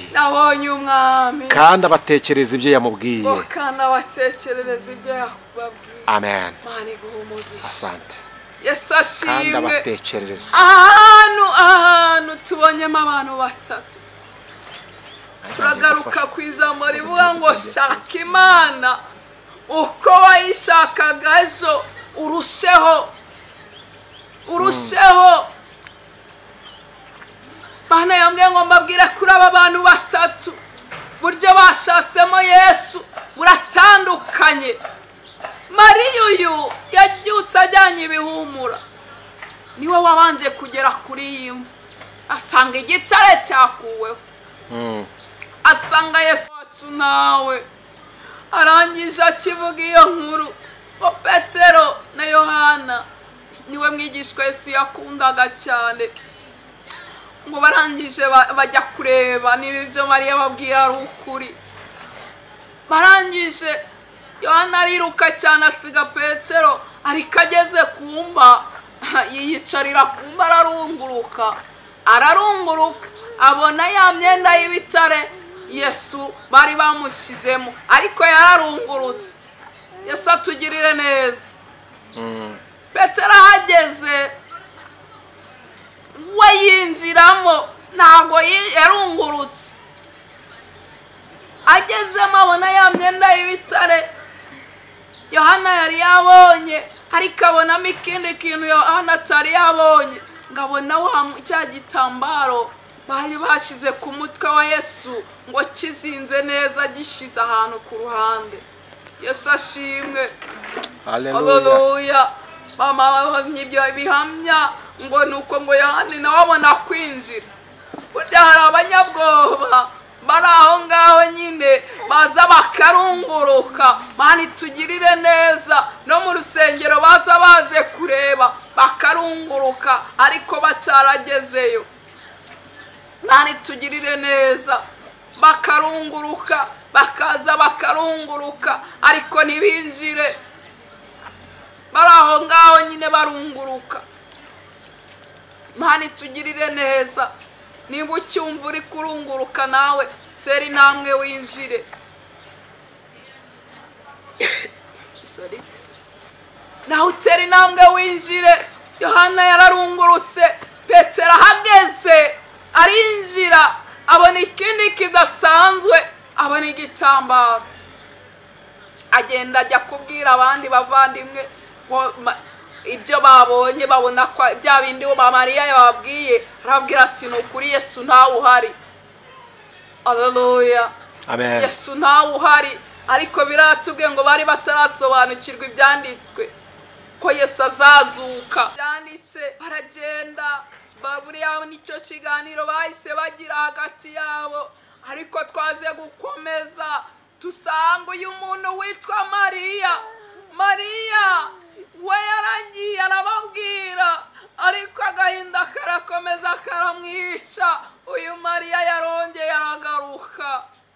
kandi abatekereza ibyo yamubwiye ngo kandi abatekereza ibyo yakubabwiye amen Mana iguhumugisha asante Yesu kandi ashimwe abatekereza ahantu tubonyemo abantu batatu turagaruka ku ijambo rivuga ngo shaka Imana uko wayishakaga ejo urusheho Mana yambwiye ngo mbabwire kuri aba bantu batatu buryo bashatsemo Yesu buratandukanye Mariya uyu yabyutse ajyanye ibihumura niwe wabanje kugera kuri iyi mva asanga igitare cyakuweho asanga Yesu wacu nawe arangije akivuga iyo nkuru ngo Petero na Yohana niwe mwigishwa Yesu yakundaga cyane ngo barangije bajya kureba niba ibyo Mariya babwira ari ukuri barangije Yohana ariruka cyane asiga Petero ariko ageze ku mva yiyicarira ku mva ararunguruka abona ya myenda y'ibitare Yesu bari bamushyizemo ariko yararungurutse Yesu atugirire neza Petero ahageze we yinjiramo ntabwo yarungurutse agezemo abona ya myenda y'ibitare Yohana yari yabonye ariko abonamo ikindi kintu Yohana atari yabonye ngabona cya gitambaro bari bashyize ku mutwe wa Yesu ngo kizinze neza gishize ahantu ku ruhande Yesu ashimwe haleluya mama nibyo bihamya ngo nuko ngo Yohana nawe abona kwinjira burya hari abanyabwoba bari aho ngaho nyine baza bakarunguruka Mana tugirire neza no mu rusengero baza baje kureba bakarunguruka ariko bataragezeyo Mana tugirire neza bakarunguruka bakaza bakarunguruka ariko ntibinjire bari aho ngaho nyine barunguruka Mana tugirire neza niba ucyumva uri kurunguruka nawe tera intambwe winjire nawe utera intambwe winjire Yohana yararungurutse Petero ahageze arinjira abona ikindi kidasanzwe abona igitambaro agenda ajya kubwira abandi bavandimwe ibyo babonye babona ko bya bindi ba Mariya yababwiye arabwira ati nukuri Yesu ntawe uhari haleluya amen Yesu ntawe uhari ariko biratubwiye ngo bari batarasobanukirwa ibyanditswe ko Yesu azazuka byanditse baragenda buriya nicyo kiganiro bahise bagira hagati yabo ariko twaje gukomeza tusanga uyu muntu witwa Mariya we yaragiye arababwira ariko agahinda karakomeza karamwisha uyu Mariya yarongeye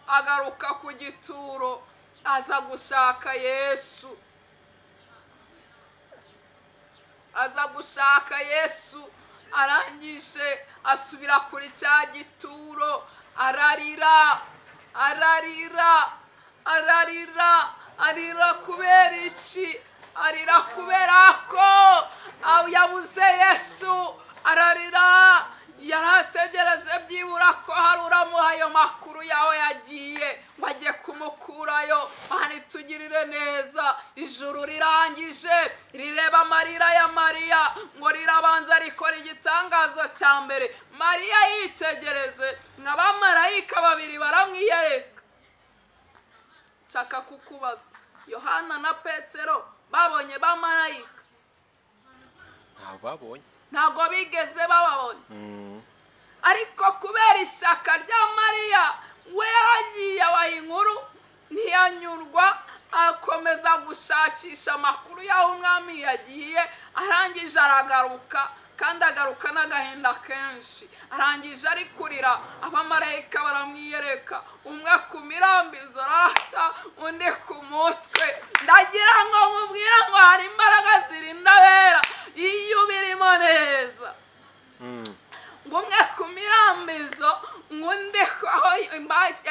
agaruka ku gituro aza gushaka Yesu aza gushaka Yesu, arangije asubira kuri cya gituro, ararira kubera iki? Arira kubera ko yabuze Yesu, ararira. Yarategereze byibura ko hari uramuha ayo makuru yawe yagiye ngo ajye kumukurayo. Mani tugirire neza, ijuru rirangije rireba amarira ya Mariya ngo rirabanza rikora igitangaza cya mbere. Mariya yitegereze nk'abamarayika babiri baramwiyereka. Nshaka kukubaza, Yohana na Petero babonye bamarayika? Ntabwo bigeze bababona. Ariko kubera ishyaka rya Mariya, we yaragiye abaha inkuru, ntiyanyurwa, akomeza gushakisha amakuru y'aho umwami yagiye. Arangije aragaruka, kandi agaruka n'agahinda kenshi. Arangije ari kurira, abamarayika baramwiyereka, umwe ku mirambizo arata, undi ku mutwe. Ndagira ngo mubwire ngo hari imbaraga zirinda abera iyo birimo neza. Ngo umwe ku mirambizo, undi aho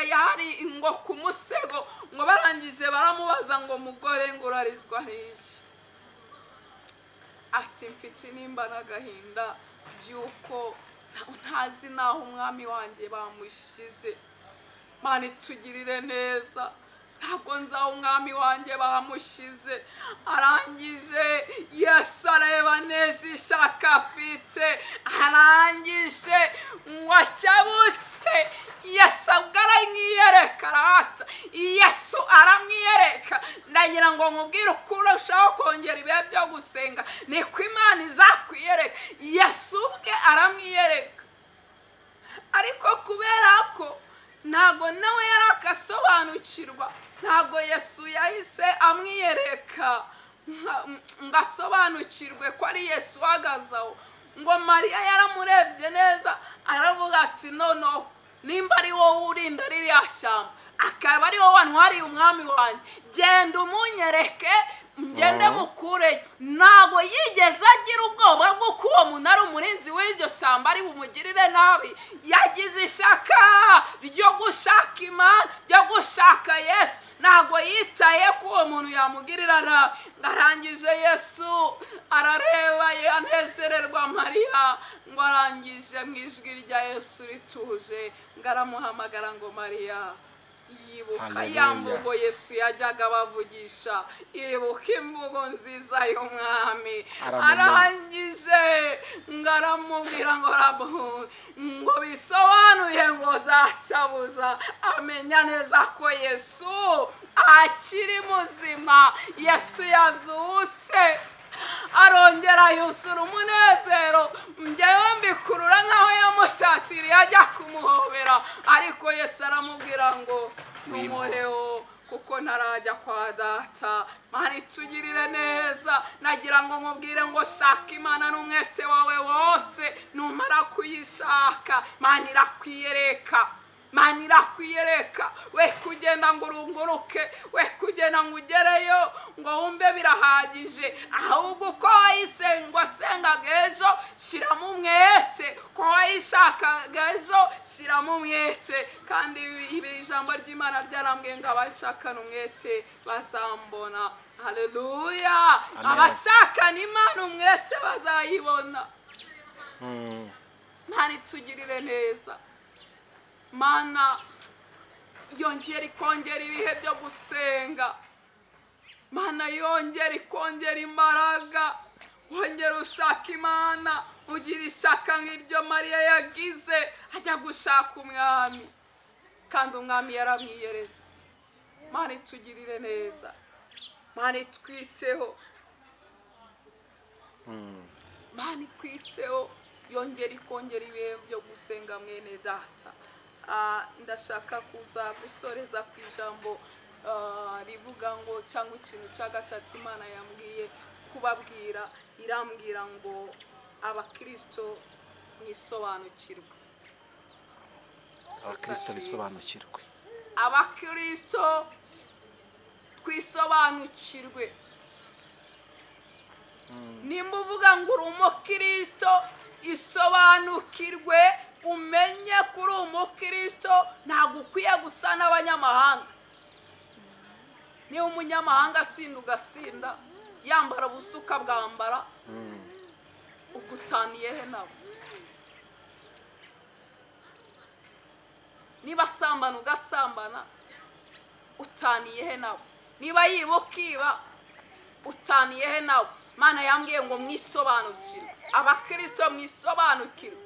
yari ngo ku musego. Ngo barangije baramubaza ngo mugore ngo urarizwa n'iki? Ati mfite nimba n'agahinda by'uko ntazi naho umwami wanjye bamushyize. Mani tugirire neza, ntabwo nzi aho umwami wanjye bamushyize. Arangije Yesu areba neza ishyaka afite, arangije wacyabutse. Yesu aramwiyereka, arata. Yesu aramwiyereka. Ndagira ngo nkubwire uko urushaho kongera ibihe byo gusenga, niko Imana izakwiyereka. Yesu ubwe aramwiyereka, ariko kubera ko ntabwo nawe yari akasobanukirwa, ntabwo Yesu yahise amwiyereka ngo asobanukirwe ko ari Yesu uhagaze aho. Ngo Mariya yaramurebye neza, aravuga ati noneho nimba ari wowe urinda ririya shyamba, akaba ari wowe wantwariye umwami wanjye, genda umunyereke ngende mukureyo. Ntabwo yigeze agira ubwoba bw'uko uwo muntu ari umurinzi w'iryo shyamba ari bumugirire nabi. Yagize ishyaka ryo gushaka Imana, ryo gushaka Yesu. Ntabwo yitaye ko uwo muntu yamugirira nabi. Arangije Yesu arareba, yanezererwa Mariya. Ngo arangije mu ijwi rya Yesu rituje, ngo aramuhamagara ngo Mariya. Yibuka ya mvugo Yesu yajyaga bavugisha, yibuka imvugo nziza y'umwami. Arangije ngo aramubwira ngo ngo bisobanuye ngo zacyabuza. Amenya neza ko Yesu akiri muzima, Yesu yazuse. Arongera yusura umunezero, njyewe mbikurura nkaho yamusatiriye ajya kumuhobera. Ariko Yesu aramubwira ngo numureho kuko ntarajya kwa data. Mani tugirire neza, nagira ngo nkubwire ngo shaka Imana n'umwete wawe wose. Numara kuyishaka, Imana irakwiyereka. Mani irakwiyereka. We kugenda ngo urunguruke, we kugenda ngo ugereyo ngo wumve birahagije. Ahubwo ko wayisenga sengaga ejo, shyiramo umwete. Ko wayishakaga ejo, shyiramo umwete. Kandi ibi ijambo ry'Imana ryarambwiye ngo abashakana umwete bazambona. Haleluya. Abashakana Imana umwete bazayibona. Mani tugirire neza. Mana yongera ikongera ibihe byo gusenga. Mana yongera ikongera imbaraga. Wongera ushaka Imana, ugira ishyaka nk'iryo Mariya yagize ajya gushaka umwami, kandi umwami yaramwiyereza. Mana tugirire neza, Mana twiteho, Mana twiteho. Yongera ikongera ibihe byo gusenga mwene data. Ndashaka kuza gusoreza ku ijambo rivuga ngo, cyangwa ikintu cya gatatu Imana yambwiye kubabwira. Irambwira ngo abakristo mwisobanukirwe. Abakristo bisobanukirwe. Abakristo twisobanukirwe. nimba uvuga ngo uri umukristo isobanukirwe umenye kuri umukristo ntabwo ukwiye gusa n'abanyamahanga. niba umunyamahanga asinda ugasinda yambara ubusa ukabwambara ugutaniye he nabo? niba asambana ugasambana utaniye he nabo? niba yiba ukiba utaniye he nabo? Mana yambwiye ngo mwisobanukirwe, abakristo mwisobanukirwe.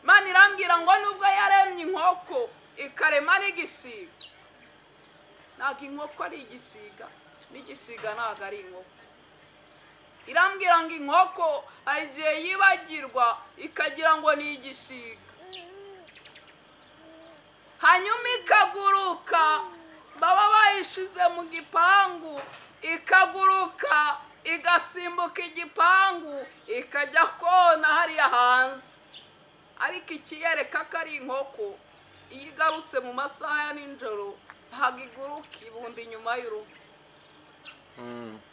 Mana irambwira ngo nubwo yaremye inkoko ikarema n'igisiga, ntabwo inkoko ari igisiga, n'igisiga ntabwo ari inkoko. Irambwira ngo inkoko hari igihe yibagirwa ikagira ngo ni igisiga, hanyuma ikaguruka, baba bayishize mu gipangu, ikaguruka igasimbuka igipangu ikajya kona hariya hanze. Ariko ikiyereka ko ari inkoko, iyo igarutse mu masaha ya nijoro ntabwo iguruka, ibundi inyuma y'urugo.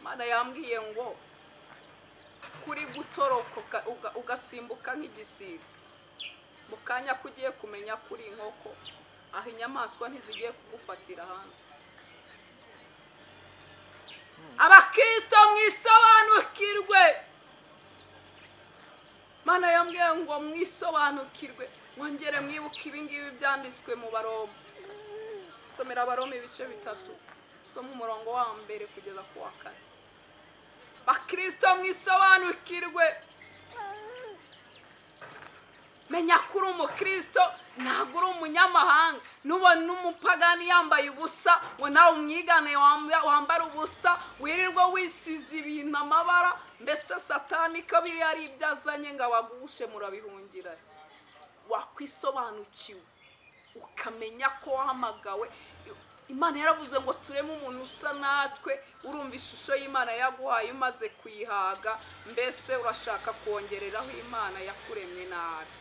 Mana yambwiye ngo kuri gutoroka ugasimbuka nk'igisiga, mu kanya ko ugiye kumenya kuri inkoko, aho inyamaswa ntizigiye kugufatira hanze. Abakristo mwisobanukirwe. Mana yambwiye ngo mwisobanukirwe, mwongere mwibuke ibingibi byanditswe mu Baroma. Somera Abaroma ibice 3, soma umurongo wa 1 kugeza ku wa 4. Bakristo mwisobanukirwe, menya kuri umukristo ntabwo uri umunyamahanga. Nubona umupagani yambaye ubusa ngo nawe umwigane wambara ubusa, wirirwa wisize ibintu amabara, mbese satani kabiri ari ibyazanye ngo abagushe murabihungira. Wakwisobanukiwe ukamenya ko wahamagawe. Imana yaravuze ngo tureme umuntu usa natwe. Urumva ishusho y'Imana yaguhaye umaze kuyihaga, mbese urashaka kongereraho Imana yakuremye nabi.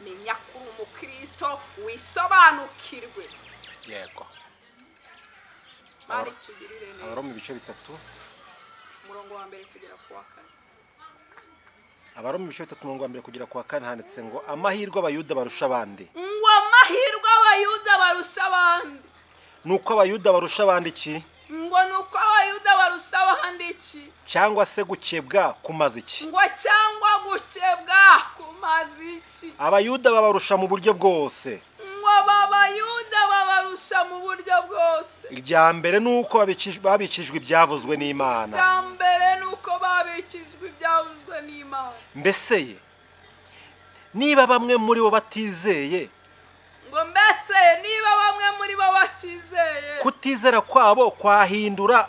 Menya kuri umukristo wisobanukirwe. Yego. Bari tugirire neza. Abaroma ibice 3 umurongo wa 1 kugera ku wa 4. Abaroma ibice 3 umurongo wa 1 kugera ku wa 4 handitse ngo amahirwe abayuda barusha abandi. Ngo amahirwe abayuda barusha abandi. Nuko abayuda barusha abandi iki? Ngo nuko abayuda barusha abandi iki? Cyangwa se gukebwa kumaze iki? Ngo cyangwa gukebwa kumaze iki? Abayuda babarusha mu buryo bwose. Ngo abayuda babarusha mu buryo bwose. Irya mbere nuko babikijwe ibyavuzwe n'Imana. Irya mbere nuko babikijwe ibyavuzwe n'Imana. Mbese niba bamwe muri bo batizeye, ngo mbese niba bamwe muri bo batizeye, kutizera kwabo kwahindura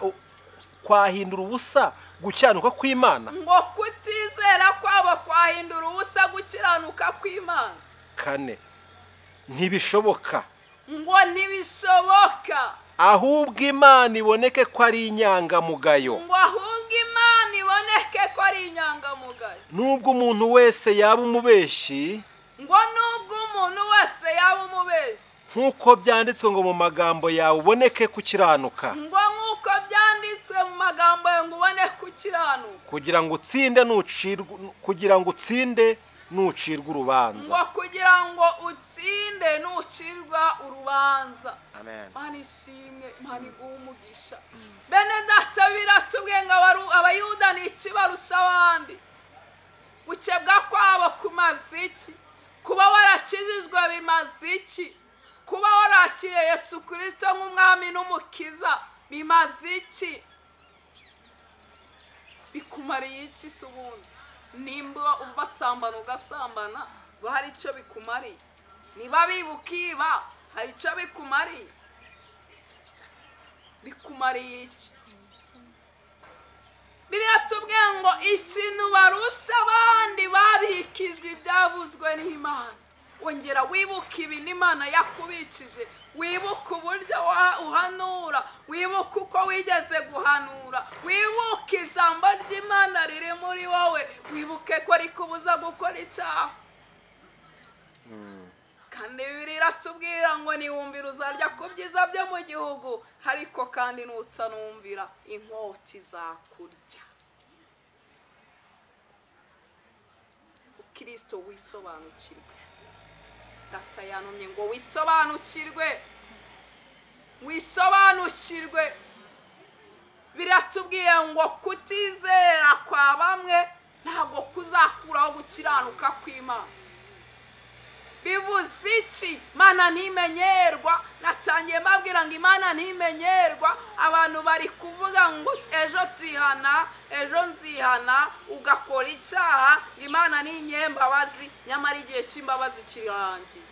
ubusa gukiranuka kw'Imana. ngo kutizera kwabo kwahindura ubusa gukiranuka kw'Imana. 4 ntibishoboka. Ngo ntibishoboka. Ahubwo Imana iboneke ko ari inyangamugayo. Ngo ahubwo Imana iboneke ko ari inyangamugayo. Nubwo umuntu wese yaba umubeshyi, ngo nubwo umuntu wese yaba umubeshyi, nkuko byanditswe ngo mu magambo yawe uboneke kukiranuka. ngo nkuko byanditswe mu magambo yawe ngo ubone kukiranuka, kugira ngo utsinde nucirwa urubanza. ngo kugira ngo utsinde nucirwa urubanza. Amen. Mana ishimwe, Mana iguhe umugisha. Bene data biratubwiye ngo abayuda ni iki barusha abandi? Gukebwa kwabo kumaze iki? Kuba warakijijwe bimaze iki? Kuba warakiriye Yesu Kristo nk'umwami n'umukiza bimaze iki? Bikumariye iki se ubundi? Nimba ubasambana ugasambana ngo hari icyo bikumariye? Niba bibukiba hari icyo bikumariye? Bikumariye iki? Biratubwiye ngo ikintu barusha abandi babikijwe ibyavuzwe n'Imana. Wongera wibuke ibi n'Imana yakubikije, wibuke uburyo uhanura, wibuke uko wigeze guhanura, wibuke ijambo ry'Imana riri muri wowe, wibuke ko rikubuza gukora icyaha. Kandi Bibiliya iratubwira ngo niwumvira uzarya ku byiza byo mu gihugu, ariko kandi nutanumvira inkota izakurya. umukristo wisobanukirwe. Data yantumye ngo wisobanukirwe. Biratubwiye ngo kutizera kwa bamwe ntabwo kuzakuraho gukiranuka kw'Imana. Bivuze iki? Imana ntimenyerwa. Natangiye mbabwira ngo Imana ntimenyerwa. Abantu bari kuvuga ngo ejo tihana, ejo nzihana, ugakora icyaha, Imana ni inyembabazi, nyamara igihe cy'imbabazi kirarangiye.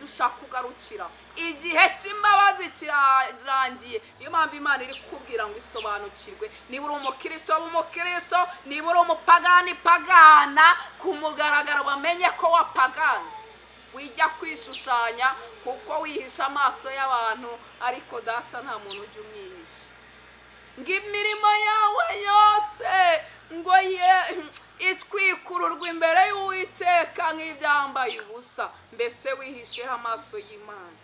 Nushaka kugarukira igihe cy'imbabazi kirarangiye. Niyo mpamvu Imana iri kubwira ngo isobanukirwe. Niba uri umukristo w'umukristo, niba uri umupagani pagana, ku mugaragaro bamenye ko wapagana. Wijya kwishushanya kuko wihisha amaso y'abantu, ariko Data nta muntu ujya umwihisha. Ngo imirimo yawe yose ngo itwikururwa imbere y'Uwiteka nk'ibyambaye ubusa. Mbese wihisheho amaso y'Imana,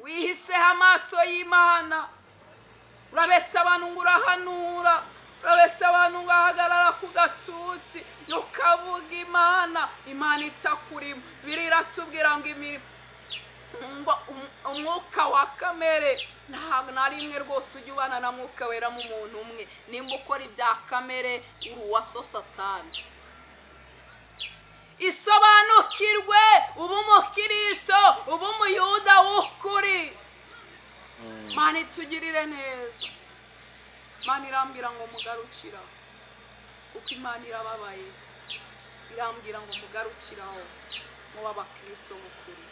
wihisheho amaso y'Imana. Urabeshya abantu ngo urahanura, urabeshya abantu ngo ahagarara ku gatuti ukavuga Imana itakurimo. Biratubwira ngo ngo umwuka wa kamere ntabwo na rimwe rwose ujya ubana na mwuka wera mu muntu umwe. Nimba ukora ibya kamere uri uwa Satani. Isobanukirwe, uba umukristo, uba umuyuda w'ukuri. Imana itugirire neza. Imana irambwira ngo mugarukira, kuko Imana irababaye. Irambwira ngo mugarukiraho muba abakristo b'ukuri,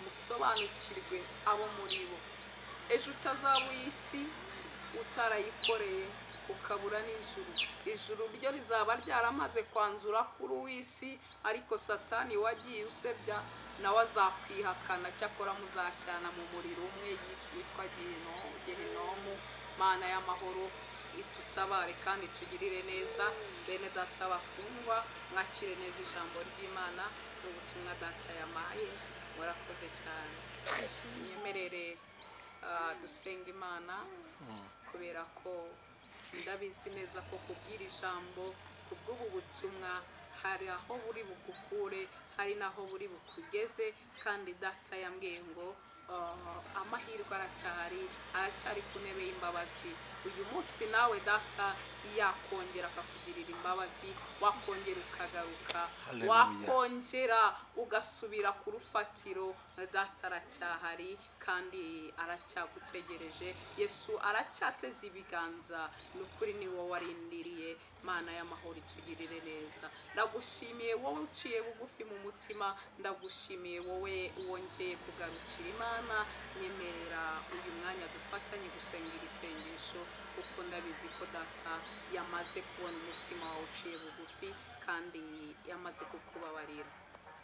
musobanukirwe abo muri bo. Ejo utazaba isi utarayikoreye ukabura n'ijuru. Ijuru ryo rizaba ryaramaze kwanzura kuri uw'isi, ariko Satani wagiye usebya nawe azakwihakana. Cyakora muzashyana mu muriro umwe witwa Gehinomu. Mana y'amahoro itutabare kandi tugirire neza. Bene Data bakundwa, mwakire neza ijambo ry'Imana n'ubutumwa Data yamaye. Murakoze cyane. Nyemerere dusenga Imana, kubera ko ndabizi neza ko kubwira ijambo, kubw'ubu butumwa, hari aho buri bugukure, hari naho buri bukugeze. Kandi Data yambwiye ngo amahirwe aracyari ku ntebe y'imbabazi. Uyu munsi nawe Data yakongera akakugirira imbabazi, wakongera ukagaruka, wakongera ugasubira ku rufatiro. Data aracyahari kandi aracyagutegereje. Yesu aracyateze ibiganza. N'ukuri ni wowe warindiriye. Mana y'amahoro itugirire neza. Ndagushimiye wowe uciye bugufi mu mutima. Ndagushimiye wowe wongeye kugarukira Imana. Nyemerera uyu mwanya dufatanye gusengera isengesho, kuko ndabizi ko Data yamaze kubona umutima wawe uciye bugufi kandi yamaze kukubabarira.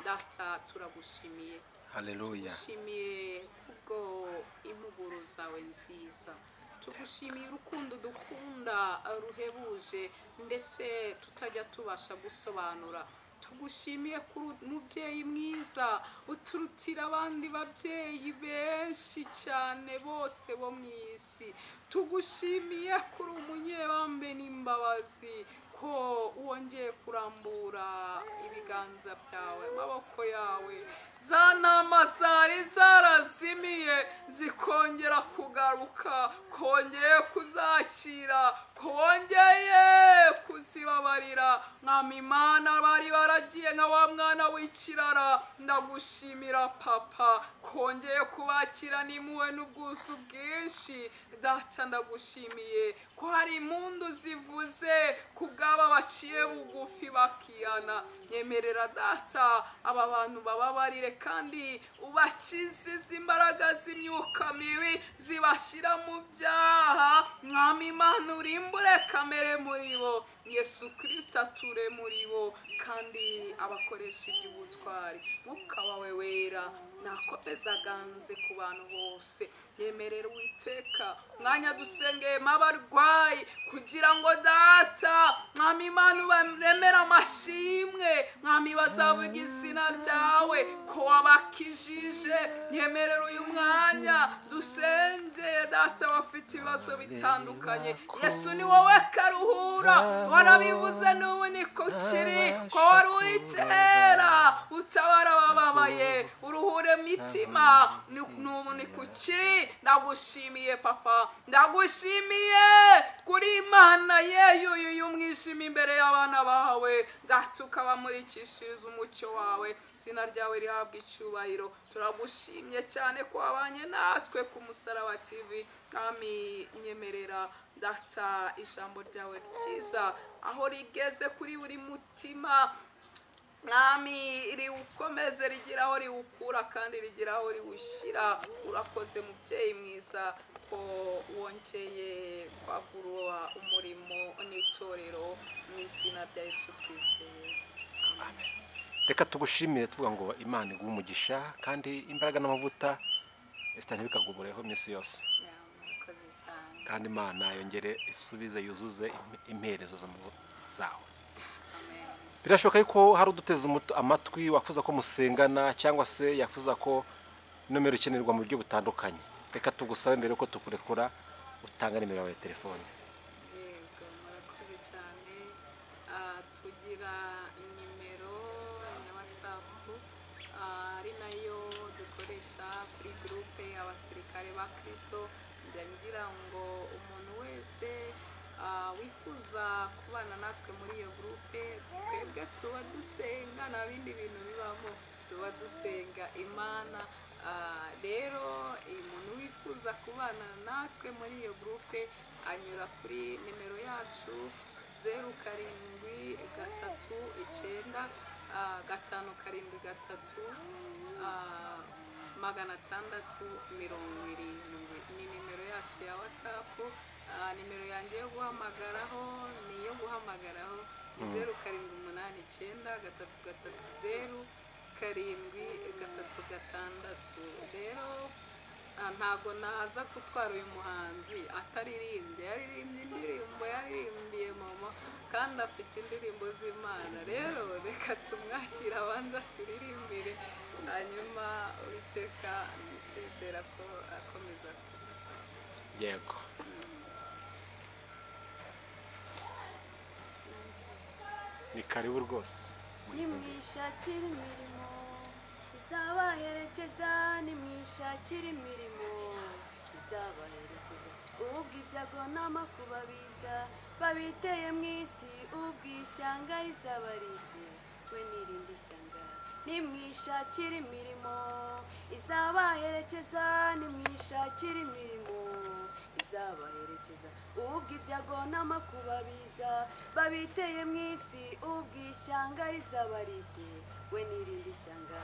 Data turagushimiye. Haleluya. Tugushimiye kubwo impuguro zawe nziza. Tugushimiye urukundo dukunda ruhebuje ndetse tutajya tubasha gusobanura. Tugushimiye kuri umubyeyi mwiza uturutira abandi babyeyi benshi cyane bose bo mu isi. Tugushimiye kuri umunyebambe n'imbabazi, ko wongeye kurambura ibiganza byawe, amaboko yawe. Za nama zari zarazimiye zikongera kugaruka, kongeye kuzakira, kongeye kuzibabarira. Mwami Imana, bari baragiye nka wa mwana w'ikirara, ndagushimira Papa, kongeye kubakira n'impuhwe n'ubwuzu bwinshi. Data ndagushimiye ko hari impundu zivuze kubw'aba baciye bugufi bakiyana. Nyemerera Data aba bantu bababarire kandi ubakize imbaraga z'imyuka mibi zibashyira mu byaha. Mwami Imana, urimbure kamere muri bo. Yesu Kristo ature muri bo kandi abakoresha iby'ubutwari. Mwuka wawe wera nakomeza aganze ku bantu bose. Nyemerera Uwiteka mwanya dusengeyemo abarwayi kugira ngo data mwami Imana ubaremera amashimwe, mwami bazavuga izina ryawe ko wabakijije. Nyemerera uyu mwanya dusengeye data bafite ibibazo bitandukanye. Yesu ni wowe karuhura, warabivuze n'ubu niko kiri, ko wari Uwitera utabara abababaye, uruhure mitima, n'ubu niko kiri. Ndagushimiye papa, ndagushimiye kuri Imana yeyuye umwijima imbere y'abana bawe, data ukabamurikishiriza umucyo wawe. Izina ryawe rihabwa icyubahiro. Turagushimye cyane ko wabanye natwe ku Musaraba TV. Mwami nyemerera data ijambo ryawe ryiza aho rigeze kuri buri mutima, mwami riwukomeze, rigira aho riwukura kandi rigira aho riwushyira. Urakoze mubyeyi mwiza ko wongeye kwagura umurimo n'itorero, mu izina rya Yesu twizeye, amen. Reka tugushimire tuvuga ngo Imana iguhe umugisha kandi imbaraga n'amavuta bikagubureho iminsi yose, Murakoze cyane. kandi Imana yongere isubize yuzuze imperezo zawe. Amen. Birashoboka ko hari uduteze amatwi wafuza ko musengana cyangwa se yafuza ko nomero ikenerwa mu buryo butandukanye. Reka tugusabe mbere ko tukurekura utanga nimero yawe ya telefone. Yego, murakoze cyane. Tugira nimero ya WhatsApp ari nayo dukoresha kuri groupe abasirikare ba Kristo. Ngira ngo umuntu wese wifuza kubana natwe muri iyo groupe, twebwe tuba dusenga, nta bindi bintu bibamo, tuba dusenga Imana. Rero umuntu wifuza kubana natwe muri iyo groupe anyura kuri nimero yacu 0739 ni nimero yacu ya WhatsApp. Nimero yanjye yo guhamagaraho ni iyo guhamagaraho 0789330736. Rero ntago naza gutwara uyu muhanzi ataririmbye, yaririmbye indirimbo yaririmbiye mama kandi afite indirimbo z'Imana. Rero reka tumwakira abanza turirimbire, hanyuma Uwiteka nizera ko akomeza. Yego. Ni karibu rwose. nimwishakira imirimo izabaherekeza, nimwishakira imirimo izabaherekeza. Ubwo ibyago n'amakuba biza babiteye mu isi, ubwo ishyanga rizabarite we n'irindi shyanga. Nimwishakira imirimo izabaherekeza, nimwishakira imirimo izabaherekeza. Ubwo ibyago n'amakuba biza babiteye mu isi, ubwo ishyanga rizabarite we n'irindi shyanga.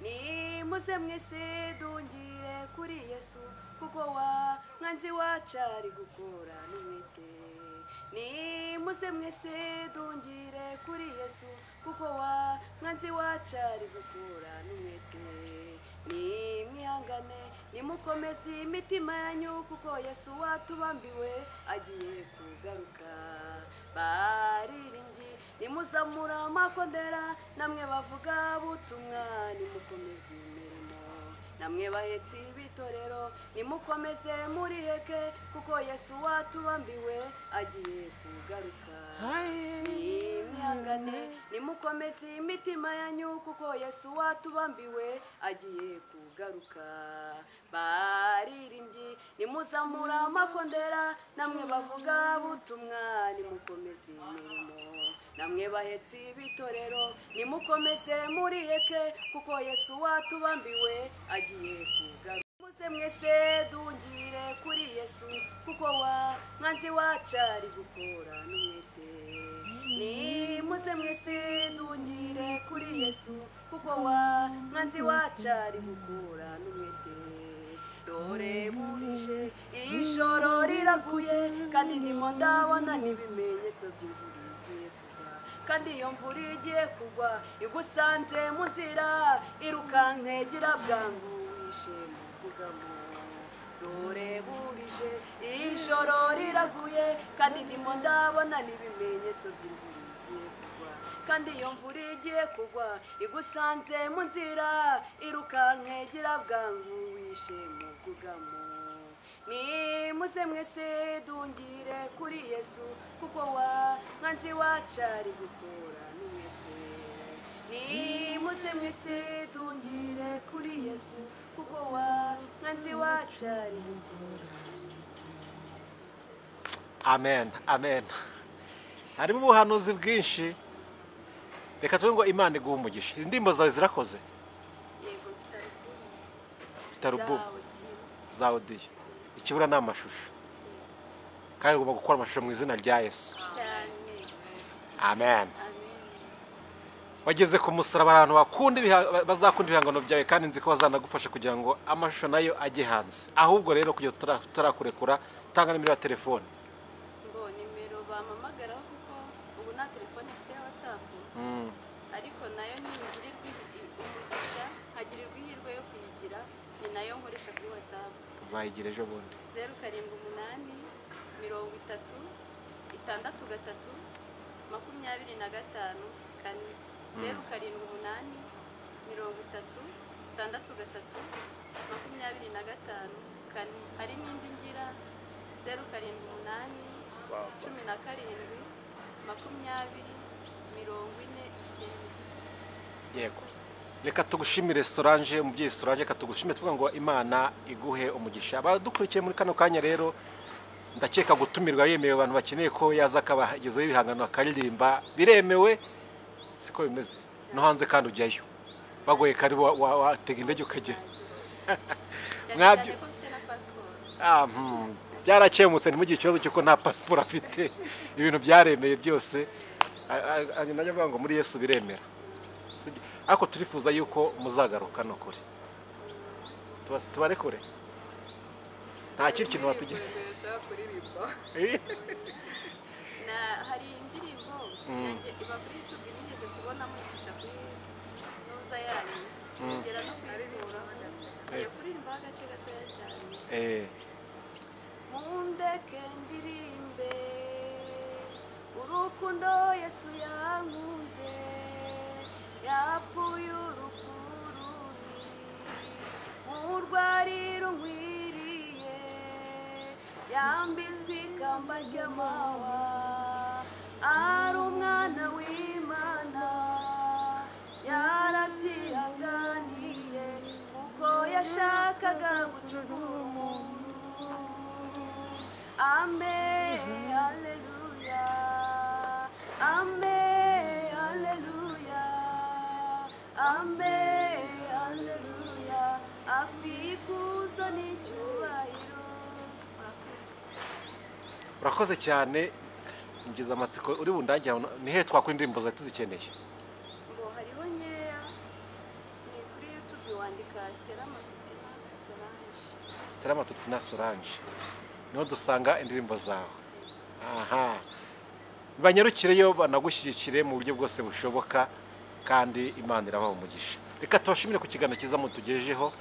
Nimuze mwese dungire kuri Yesu, kuko wa mwanzi wacu ari gukora n'umwete. Nimuze mwese dungire kuri Yesu, kuko wa mwanzi wacu ari gukora n'umwete. Nimwihangane nimukomeze imitima yanyu, kuko Yesu watubambiwe agiye kugaruka. Baririmbyi nimuzamura amakondera, namwe bavuga butumwa nimukomeze imirimo, namwe bahetsi b'itorero nimukomeze muri heke, kuko Yesu watubambiwe agiye kugaruka. Nimwihangane nimukomeze imitima yanyu, kuko Yesu watubambiwe agiye kugaruka. Baririmbyi nimuzamura amakondera, namwe bavuga butumwa nimukomeze imirimo, namwe bahetsi b'itorero nimukomeze muri heke, kuko Yesu watubambiwe agiye kugaruka. Muze mwese dungire kuri Yesu, kuko wa mwanzi wacu ari gukora n'umwete. Nimuze mwese dungire kuri Yesu, kuko wa mwanzi wacu ari gukora n'umwete. Dore burije ijoro riraguye, kandi ndimo ndabona n'ibimenyetso by'imvura igiye kugwa. kandi iyo mvura igiye kugwa igusanze mu nzira irukanke gira bwangu wishe mu bwugamo dore burije ijoro riraguye kandi ndimo ndabona n'ibimenyetso by'imvura igiye kugwa kandi iyo mvura igiye kugwa igusanze mu nzira irukanke gira bwangu wishe mu bwugamo nimuze mwese dungire kuri Yesu kuko wa mwanzi wacu ari gukora n'umwete nimuze mwese dungire kuri Yesu kuko wa mwanzi wacu ari gukora. amen amen. Harimo ubuhanuzi bwinshi, reka tuvuge ngo Imana iguhe umugisha. Indirimbo zawe zirakoze? yego Mfite alubumu Zawudiyo. za audio, ikibura ni amashusho, kandi ugomba gukora amashusho mu izina rya Yesu. cyane Amen. amen Wageze ku musaraba, abantu bazakunda ibihangano byawe, kandi nzi ko bazanagufasha kugira ngo amashusho nayo ajye hanze. Ahubwo rero kugira tutarakurekura, tanga nimero ya telefone. ngo nimero bampamagaraho kuko ubu nta telefone mfite ya WhatsApp ariko nayo ningirirwa umugisha nkagirirwa ihirwe yo kuyigira ni nayo nkoresha kuri WhatsApp. Uzayigira ejo bundi. 078 hari n'indi ngira 078 Yego. Reka tugushimire Solange, umubyeyi Solange, reka tugushimire tuvuga ngo Imana iguhe umugisha. Abadukurikiye muri kano kanya rero, ndakeka gutumirwa yemewe, abantu bakeneye ko yaza akabagezaho ibihangano akaririmba biremewe, siko bimeze. No hanze kandi ujyayo bagoye kari watega indege ukajya. Mwabyo ko mfite na passport. Byarakemutse, ntimugire ikibazo cy'uko nta pasiporo afite, ibintu byaremeye byose. Najya avuga ngo muri Yesu biremera. Ariko turifuza yuko muzagaruka no kure, tubarekure, nta kindi kintu batugira. Na hari indirimbo yanjye iba kuri YouTube nigeze kubona mucisha kuri noza yanyu ngera no kuyirura yo kuririmba agace gatoya cyane. Mundeke ndirimbe urukundo Yesu yankunze yapfuye urupfu rubi murwari runkwiriye yambitswe ikamba ry'amahwa ari umwana w'Imana yarabyihanganiye kuko yashakaga gucungura umuntu. Amen, hallelujah. Amen, hallelujah. Amen, hallelujah. Afikuzo n'icyubahiro. Urakoze cyane, ngize amatsiko uri bundangira. Ni he twakora indirimbo zawe tuzikeneye? ngo hariho nkeya ni kuri YouTube wandika Stella Matutina Solange. Stella Matutina Solange niho dusanga indirimbo zawe. Aha, banyarukireyo banagushyigikire mu buryo bwose bushoboka, kandi Imana irabaha umugisha. Reka tubashimire ku kiganiro cyiza mutugejejeho,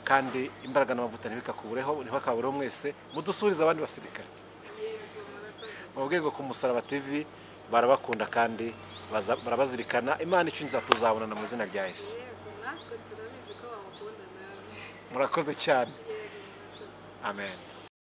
kandi imbaraga n'amavuta ntibakabureho mwese, mudusubirize abandi basirikare. Mu rwego ku Musaraba TV barabakunda kandi barabazirikana. Imana icyo nzatuzabonana mu izina rya Yesu. natwe turabizi ko bamukunda nawe. Murakoze cyane. Amen.